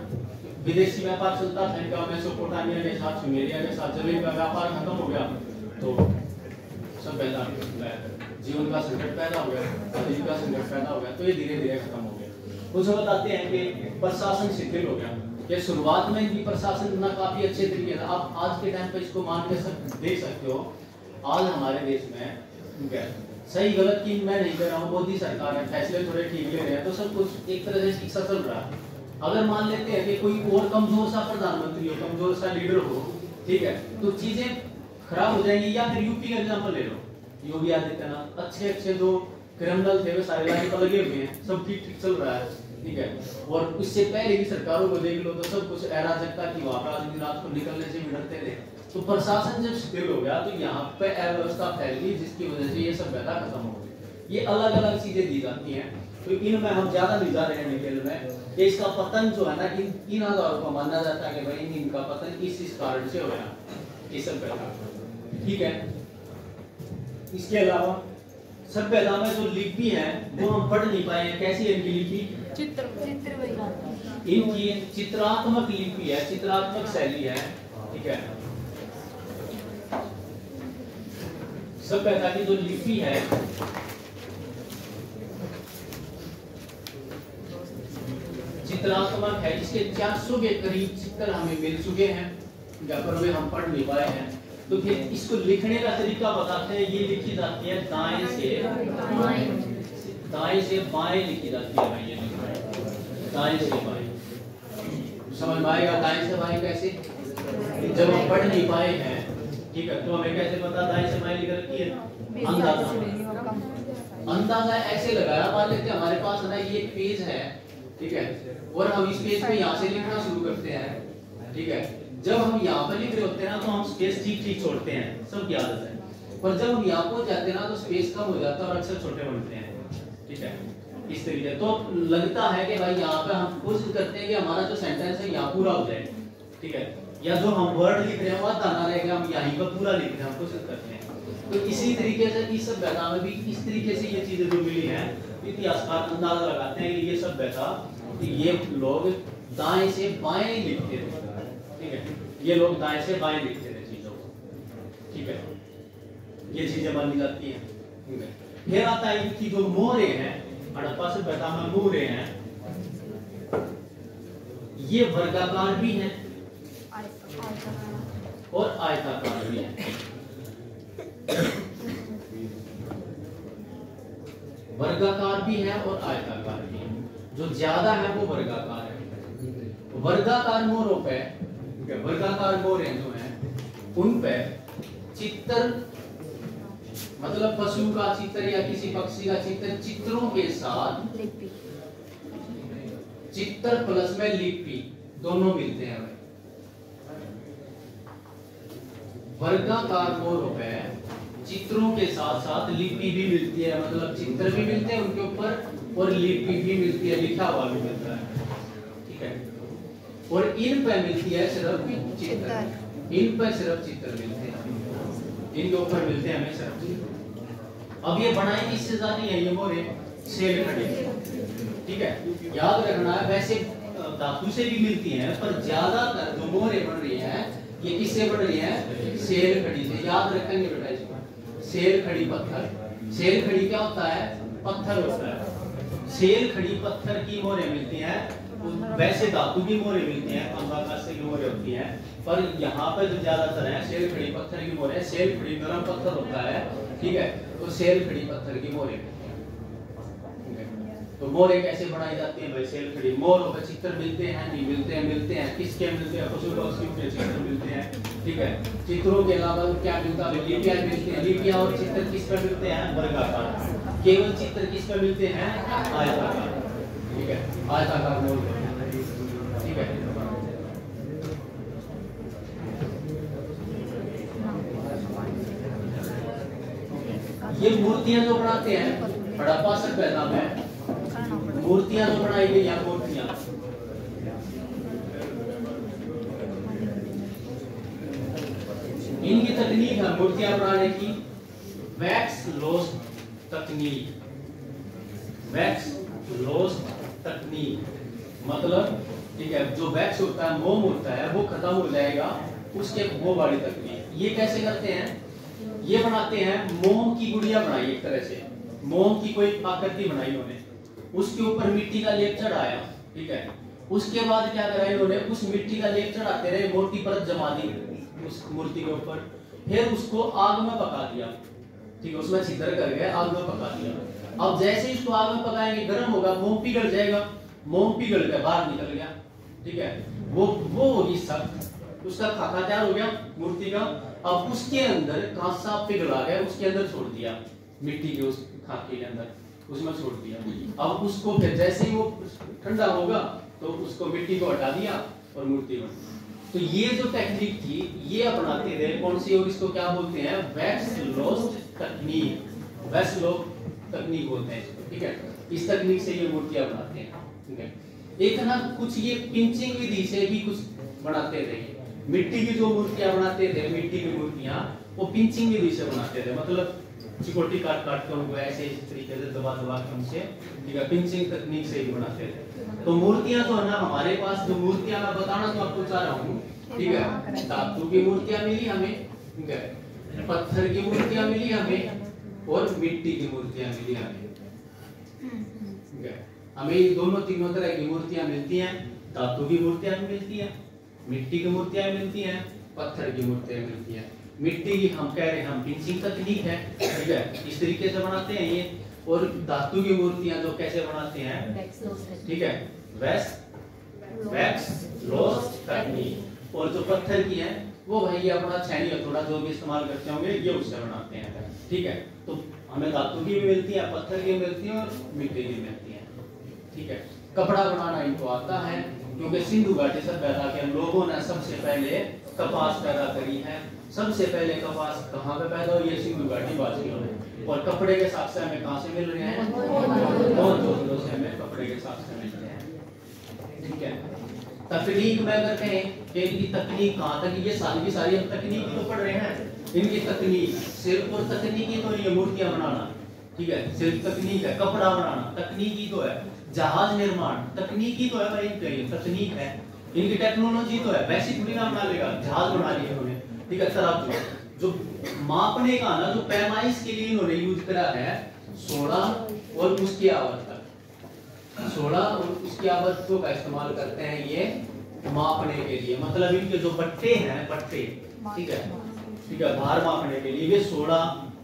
विदेशी व्यापार चलता था इनका, मेसोपोटामिया के साथ, सुमेरिया के साथ। जब इनका व्यापार खत्म हो गया तो सब पैदा, जीवन का संकट पैदा हो गया, आजीविका संकट पैदा हो गया, तो ये धीरे धीरे खत्म हो गया। उसे बताते हैं कि प्रशासन शिथिल हो गया। ये शुरुआत में भी प्रशासन ना काफी अच्छे तरीके से, आप आज के टाइम पे इसको मान के सब देख सकते हो। आज हमारे देश में, ठीक है, सही गलत की मैं नहीं कर रहा हूँ, मोदी सरकार है, फैसले थोड़े ठीक ले रहे हैं, तो सब कुछ एक तरह से ठीक सा चल रहा है। अगर मान लेते हैं कि कोई और कमजोर सा प्रधानमंत्री हो, कमजोर सा लीडर हो, ठीक है, तो चीजें खराब हो जाएंगी। या फिर यूपी का एग्जाम्पल ले लो, योगी आदित्यनाथ, अच्छे अच्छे जो क्रिमिनल थे वे सारे लाइन पर लगे हुए हैं, सब ठीक ठीक चल रहा है, ठीक है। और उससे पहले की सरकारों को देख लो तो सब कुछ अराजकता की, वहां पर आदमी रात को निकलने से भी डरते थे। तो प्रशासन जब शिथिल हो गया तो यहाँ पे अव्यवस्था फैल गई, जिसकी वजह से ये सब व्यथा खत्म हो गई। ये अलग अलग चीजें दी जाती हैं, तो इनमें हम ज्यादा नहीं जा रहे हैं डिटेल में। ये इसका पतन जो है ना, इन आधारों को माना जाता है कि भाई इनका पतन इस कारण से होगा, ये सब व्यथा, ठीक है। इसके अलावा सभ्यता में जो लिपि है वो हम पढ़ नहीं पाए हैं। कैसी है इनकी लिपि, इनकी चित्रात्मक लिपि है, चित्रात्मक शैली है, ठीक है। सभ्यता की जो लिपि है चित्रात्मक है, इसके 400 के करीब चित्र हमें मिल चुके हैं, पर वे हम पढ़ नहीं पाए हैं। तो फिर इसको लिखने का तरीका बताते हैं। ये लिखी जाती है दाएं से बाएं लिखी जाती है भाई, ये दाएं से बाएं। समझ में आएगा दाएं से बाएं कैसे, जब हम पढ़ नहीं पाए हैं, ठीक है, तो हमें कैसे पता दाएं से बाएं लिख रखी है। अंदाजा ऐसे लगाया, मान लेते हैं हमारे पास ना ये पेज है, ठीक है, और हम इस पेज पे यहाँ से लिखना शुरू करते हैं, ठीक है। जब हम यहाँ पर लिख रहे होते हैं ना तो हम स्पेस ठीक ठीक छोड़ते हैं, सबकी आदत है। पर जब हम यहाँ पहुंच जाते हैं ना तो स्पेस कम हो जाता है और अक्षर छोटे बनते हैं, ठीक है, इस तरीके। तो लगता है कि भाई यहाँ पे हम कोशिश करते हैं कि हमारा जो सेंटेंस है यहाँ पूरा हो जाए, ठीक है, या जो हम वर्ड लिख रहे हैं वो दाना रहेगा, हम यहीं पर पूरा लिख रहे हैं, हम कोशिश करते हैं। तो इसी तरीके से इस सभ्यता में भी इस तरीके से ये चीजें जो मिली हैं, इतिहासकार अंदाजा लगाते हैं कि ये सभ्यता, ये लोग दाएं से बाएं लिखते थे, ठीक है, ये लोग दाएं से बाएं लिखते थे चीजों को, ठीक है, ये चीजें मानी जाती हैं, ठीक है। फिर आता है इनकी जो मोहरे हैं, हड़प्पा सभ्यता में मोहरे हैं, ये वर्गाकार भी हैं और आयताकार भी हैं। वर्गाकार भी है और आयताकार भी है। जो ज्यादा है वो वर्गाकार है। वर्गाकार मोरों पे, वर्गाकार मोरे जो हैं उन पे चित्र, मतलब पशु का चित्र या किसी पक्षी का चित्र, चित्रों के साथ चित्र प्लस में लिपि दोनों मिलते हैं। वर्गाकार मोरों पे चित्रों के साथ साथ लिपि भी मिलती है, मतलब चित्र भी मिलते हैं उनके ऊपर और लिपि भी मिलती है, लिखा हुआ भी मिलता है, ठीक है। और इन पे मिलती है सिर्फ चित्र, इन पे सिर्फ चित्र मिलते हैं, इनके ऊपर मिलते हैं हमें सिर्फ चित्र। अब ये बनाई किससे जाती है, ये मोरे सेल खड़ी, ठीक है, याद रखना है। वैसे धातु से भी मिलती हैं, पर ज्यादातर जो मोरे बन रही है ये किससे बन रही है, सेल खड़ी से। याद रखेंगे बेटा इसको, सेल खड़ी पत्थर। सेल खड़ी क्या होता है, पत्थर होता है। सेल खड़ी पत्थर की मोहरें मिलती हैं। वैसे धातु की मोहरें मिलती हैं, तांबा-कांस्य की मोहरें होती हैं, पर यहाँ पे जो ज्यादातर है सेल खड़ी पत्थर की मोहरें। सेल खड़ी नरम पत्थर होता है, ठीक है, तो सेल खड़ी पत्थर की मोहरें। तो मोहरें कैसे बनाई जाती हैं भाई, सेल खड़ी। मोहरों पे चित्र मिलते हैं, नहीं मिलते हैं, मिलते हैं। किसके मिलते हैं, पशु पक्षियों के चित्र मिलते हैं। ठीक है। चित्रों के अलावा क्या मिलता है? लिपियां मिलती हैं। लिपियां और चित्र किस पर मिलते हैं? वर्गाकार। केवल चित्र किस पर मिलते हैं? आयताकार। ठीक है, आयताकार मोल। ठीक है, ये मूर्तियां जो बनाते हैं हड़प्पा सभ्यता में, मूर्तियां जो बनाई गई हैं, मूर्तियां इनकी तकनीक है मूर्तियां बनाने की वैक्स लॉस तकनीक। वैक्स लॉस तकनीक मतलब, ठीक है, जो वैक्स होता है, मोम होता है, वो खत्म हो जाएगा, उसके वो वाली तकनीक। ये कैसे करते हैं? ये बनाते हैं, मोम की गुड़िया बनाई एक तरह से, मोम की कोई आकृति बनाई उन्होंने, उसके ऊपर मिट्टी का लेप चढ़ाया। ठीक है, उसके बाद क्या करा इन्होंने? उस मिट्टी का लेप चढ़ाते रहे, मोटी परत जमा दी उस मूर्ति के ऊपर, फिर उसको आग में पका दिया। ठीक है, उसमें छिद्र करके आग में पका दिया। अब जैसे ही इसको आग में पकाएंगे, गर्म होगा, मोम पिघल जाएगा, मोम पिघल के बाहर निकल गया। ठीक है, वो होगी सख्त, उसका खाका तैयार हो गया मूर्ति का। अब उसके अंदर कांसा पिघला गया, उसके अंदर छोड़ दिया, मिट्टी के उस खाके के अंदर, उसमें छोड़ दिया। अब उसको फिर जैसे ही वो ठंडा होगा तो उसको मिट्टी को हटा दिया और मूर्ति बन। तो ये जो टेक्निक थी ये अपनाते थे कौन सी? और इसको क्या बोलते हैं? वैक्स लॉस तकनीक। वैक्स लॉस तकनीक बोलते हैं इसको। ठीक है, इस तकनीक से ये मूर्तियां बनाते हैं। ठीक है, एक ना कुछ ये पिंचिंग विधि से भी कुछ बनाते थे। मिट्टी की जो मूर्तियां बनाते थे, मिट्टी की मूर्तियां, वो पिंचिंग विधि से बनाते थे, मतलब चिकोटी काट काट कर उनको ऐसे इस तरीके से दबा दबा के उनसे, ठीक है, पिंचिंग तकनीक से ही बनाते थे। तो मूर्तियां जो है ना हमारे पास, जो मूर्तियां मैं बताना तो आपको चाह रहा हूँ, ठीक है, धातु की मूर्तियां मिली हमें, ठीक है, पत्थर की मूर्तियां मिली हमें, और मिट्टी की मूर्तियां मिली हमें। ठीक है, हमें दोनों तीनों तरह की मूर्तियां मिलती हैं। धातु की मूर्तियां भी मिलती हैं, मिट्टी की मूर्तियां मिलती हैं, पत्थर की मूर्तियां मिलती हैं। मिट्टी की हम कह रहे हैं, हम पिंचिंग तकनीक है, ठीक है, इस तरीके से बनाते हैं ये। और धातु की मूर्तियां जो कैसे बनाते हैं, ठीक है, वैक्स लॉस तकनीक। और जो पत्थर की है वो भाई अपना छेनी हथौड़ा जो भी इस्तेमाल करते होंगे ये उससे बनाते हैं। ठीक है, तो हमें धातु की भी मिलती है, पत्थर की मिलती है, और मिट्टी की मिलती है। ठीक है, कपड़ा बनाना इनको आता है, क्योंकि सिंधु घाटी सभ्यता के लोगों ने सबसे पहले कपास पैदा करी है। सबसे पहले कपास कहाँ पे पैदा हुई है? सिंधु घाटी वासियों में। और कपड़े के साक्ष्य हमें कहाँ से मिल रहे हैं? बहुत जोधपुर से हमें कपड़े के साक्ष्य मिल रहे हैं। ठीक है, तकनीक में अगर कहें कि इनकी तकनीक कहाँ तक, ये सारी की सारी हम तकनीक तो पढ़ रहे हैं। इनकी तकनीक सिर्फ और तकनीकी तो नहीं है मूर्तियां बनाना, ठीक है, सिर्फ तकनीक है। कपड़ा बनाना तकनीकी तो है, जहाज निर्माण तकनीकी तो है भाई, इनकी तकनीक है, इनकी टेक्नोलॉजी तो है। वैसी थोड़ी ना बना लेगा, जहाज बना लिया उन्होंने। ठीक है सर, आप जो मापने का ना, जो पैमाइश के लिए इन्होंने यूज करा है, सोडा और उसकी आवर्तक, सोडा और उसकी आवर्तकों का इस्तेमाल करते हैं ये मापने के लिए। मतलब इनके जो बट्टे हैं, बट्टे, ठीक है, ठीक है, भार मापने के लिए ये सोडा,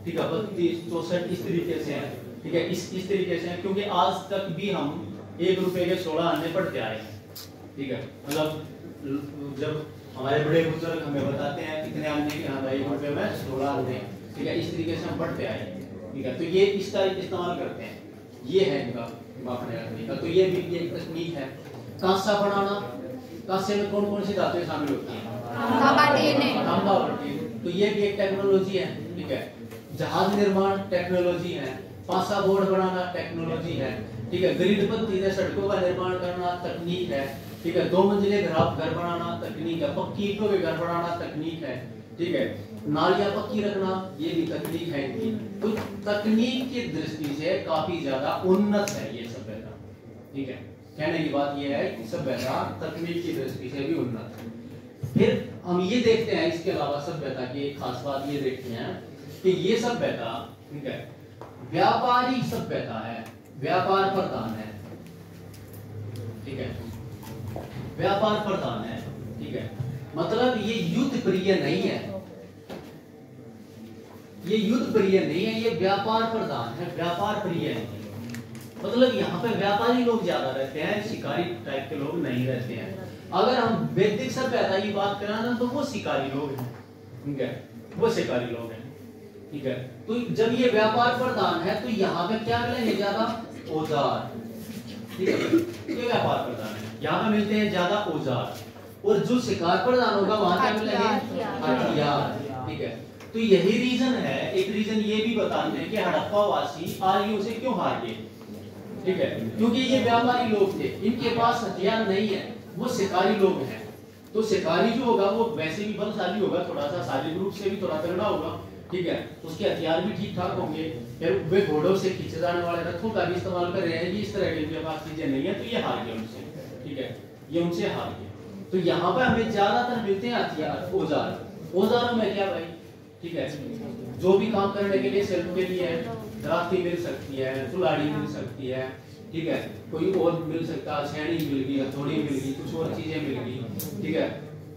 ठीक है, 32, 64 इस तरीके से है। ठीक है, इस तरीके से है, क्योंकि आज तक भी हम 1 रुपए के 16 आने पढ़ते आए हैं। ठीक है, मतलब जब हमारे बड़े बुजुर्ग हमें बताते हैं कितने आने के, हाँ भाई 1 रुपए में 16 आने, ठीक है, इस तरीके से हम पढ़ते आए हैं। ठीक है, तो ये इस तरह इस्तेमाल करते हैं, ये है इनका मापने का तरीका। तो ये भी एक तकनीक है। कांसा बनाना, कांसे में कौन कौन सी धातुएं शामिल होती हैं? तांबा और टीन। तो ये भी एक टेक्नोलॉजी है। ठीक है, जहाज निर्माण टेक्नोलॉजी है, पासा बोर्ड बनाना टेक्नोलॉजी है। ठीक है, ग्रिड पद्धति से सड़कों का निर्माण करना तकनीक है। ठीक है, 2 मंजिले घर बनाना तकनीक है, पक्की ईंटों के घर बनाना तकनीक है। ठीक है, नालियां पक्की रखना ये भी तकनीक है इनकी। तो तकनीक की दृष्टि से काफी ज्यादा उन्नत है ये सभ्यता। ठीक है, कहने की बात ये है कि सभ्यता तकनीक की दृष्टि से भी उन्नत है। फिर हम ये देखते हैं, इसके अलावा सभ्यता की एक खास बात ये देखते हैं कि ये सभ्यता, ठीक है, व्यापारिक सभ्यता है, व्यापार प्रधान है। ठीक है, व्यापार प्रधान है। ठीक है, मतलब ये युद्ध प्रिय नहीं है, ये युद्ध प्रिय नहीं है, ये व्यापार प्रधान है, व्यापार प्रिय नहीं है। मतलब यहाँ पे व्यापारी लोग ज्यादा रहते हैं, शिकारी टाइप के लोग नहीं रहते हैं। अगर हम वैदिक सभ्यता की बात करें ना तो वो शिकारी लोग हैं, ठीक है, वो शिकारी लोग हैं, ठीक है। तो जब ये व्यापार प्रधान है तो यहाँ पे क्या मिलेंगे ज्यादा औजार, ठीक है, ये व्यापार प्रधान है, यहाँ पे मिलते हैं ज्यादा औजार, और जो शिकार प्रधान होगा वहां क्या मिलेंगे हथियार, ठीक है। तो यही रीजन है, एक रीजन ये भी बताते हैं कि हड़प्पा वासी आर्यों से क्यों हार गए, ठीक है, क्योंकि ये व्यापारी लोग थे, इनके पास हथियार नहीं है, वो शिकारी लोग हैं। तो शिकारी जो होगा वो वैसे भी बलशाली होगा, थोड़ा सा शारीरिक रूप से भी थोड़ा तगड़ा होगा, ठीक है, उसके हथियार भी ठीक ठाक होंगे, फिर वे घोड़ों से खींचे जाने वाले रथों का भी इस्तेमाल कर रहे हैं, इस तरह के उनके पास चीजें नहीं है, तो ये हार गए उनसे, ठीक है, ये उनसे हार गए। तो यहाँ पर हमें ज्यादातर मिलते हैं हथियार, औजार। औजारों में क्या भाई, ठीक है, जो भी काम करने के लिए सेल्फ के लिए दराती मिल सकती है, कुल्हाड़ी मिल सकती है, ठीक है, कोई और मिल सकता है, छेनी मिल गई, हथौड़ी मिल गई, कुछ और चीजें मिल गई, ठीक है,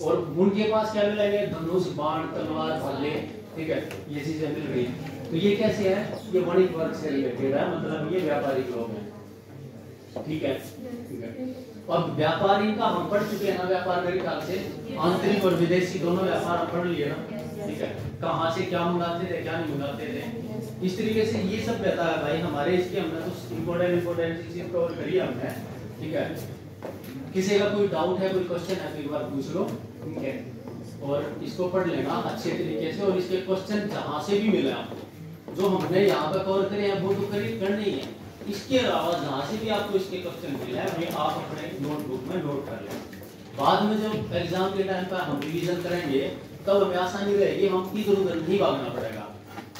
और उनके पास क्या मिलेंगे धनुष, बाण, तलवार, भाले, ठीक है, ये चीजें मिल गई। तो ये कैसे है, ये वाणिज्य वर्ग से रिलेटेड है, मतलब ये व्यापारी लोग हैं, ठीक है, ठीक है। अब व्यापार इनका हम पढ़ चुके हैं ना, व्यापार मेरे ख्याल से आंतरिक और विदेशी दोनों व्यापार हम पढ़ लिए ना, ठीक है, कहाँ से क्या मंगाते थे क्या नहीं मंगाते थे, इस तरीके से ये सब रहता है भाई हमारे, इसके हमने तो इम्पोर्टेंट चीज कवर करी हमने, ठीक है। किसी का कोई डाउट है, कोई क्वेश्चन है तो एक बार पूछ लो, ठीक है, और इसको पढ़ लेना अच्छे तरीके से, और इसके क्वेश्चन जहाँ से भी मिले आपको, जो हमने यहाँ पे कवर करे हैं वो तो करीब करने ही है, इसके अलावा जहाँ से भी आपको इसके क्वेश्चन मिले हैं वे आप अपने नोटबुक में नोट कर लें। बाद में जब एग्जाम के टाइम पर हम रिवीजन करेंगे तब हमें आसानी रहेगी, हम इधर उधर नहीं भागना पड़ेगा,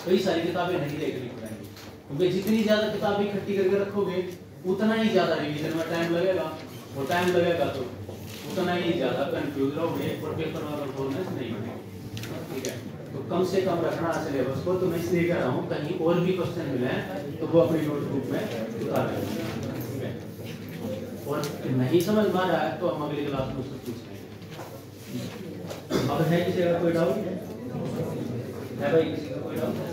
कई सारी किताबें नहीं देखनी पड़ेंगी, क्योंकि जितनी ज्यादा किताबें इकट्ठी करके रखोगे उतना ही ज्यादा रिवीजन में टाइम लगेगा, और टाइम लगेगा तो उतना ही ज्यादा कंफ्यूज रहोगे और पेपर में परफॉर्मेंस नहीं बनेगी, ठीक है। तो कम से कम रखना सिलेबस को, तो मैं इसलिए कह रहा हूँ कहीं और भी क्वेश्चन मिले तो वो अपनी नोटबुक में उतार लें, ठीक है, और नहीं समझ में आ रहा है तो हम अगली क्लास में उससे पूछ लेंगे। अब है किसी का कोई डाउट है भाई, किसी का कोई डाउट है?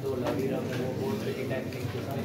दो लगी रहा है वो बहुत बड़ी टेक्निक के साथ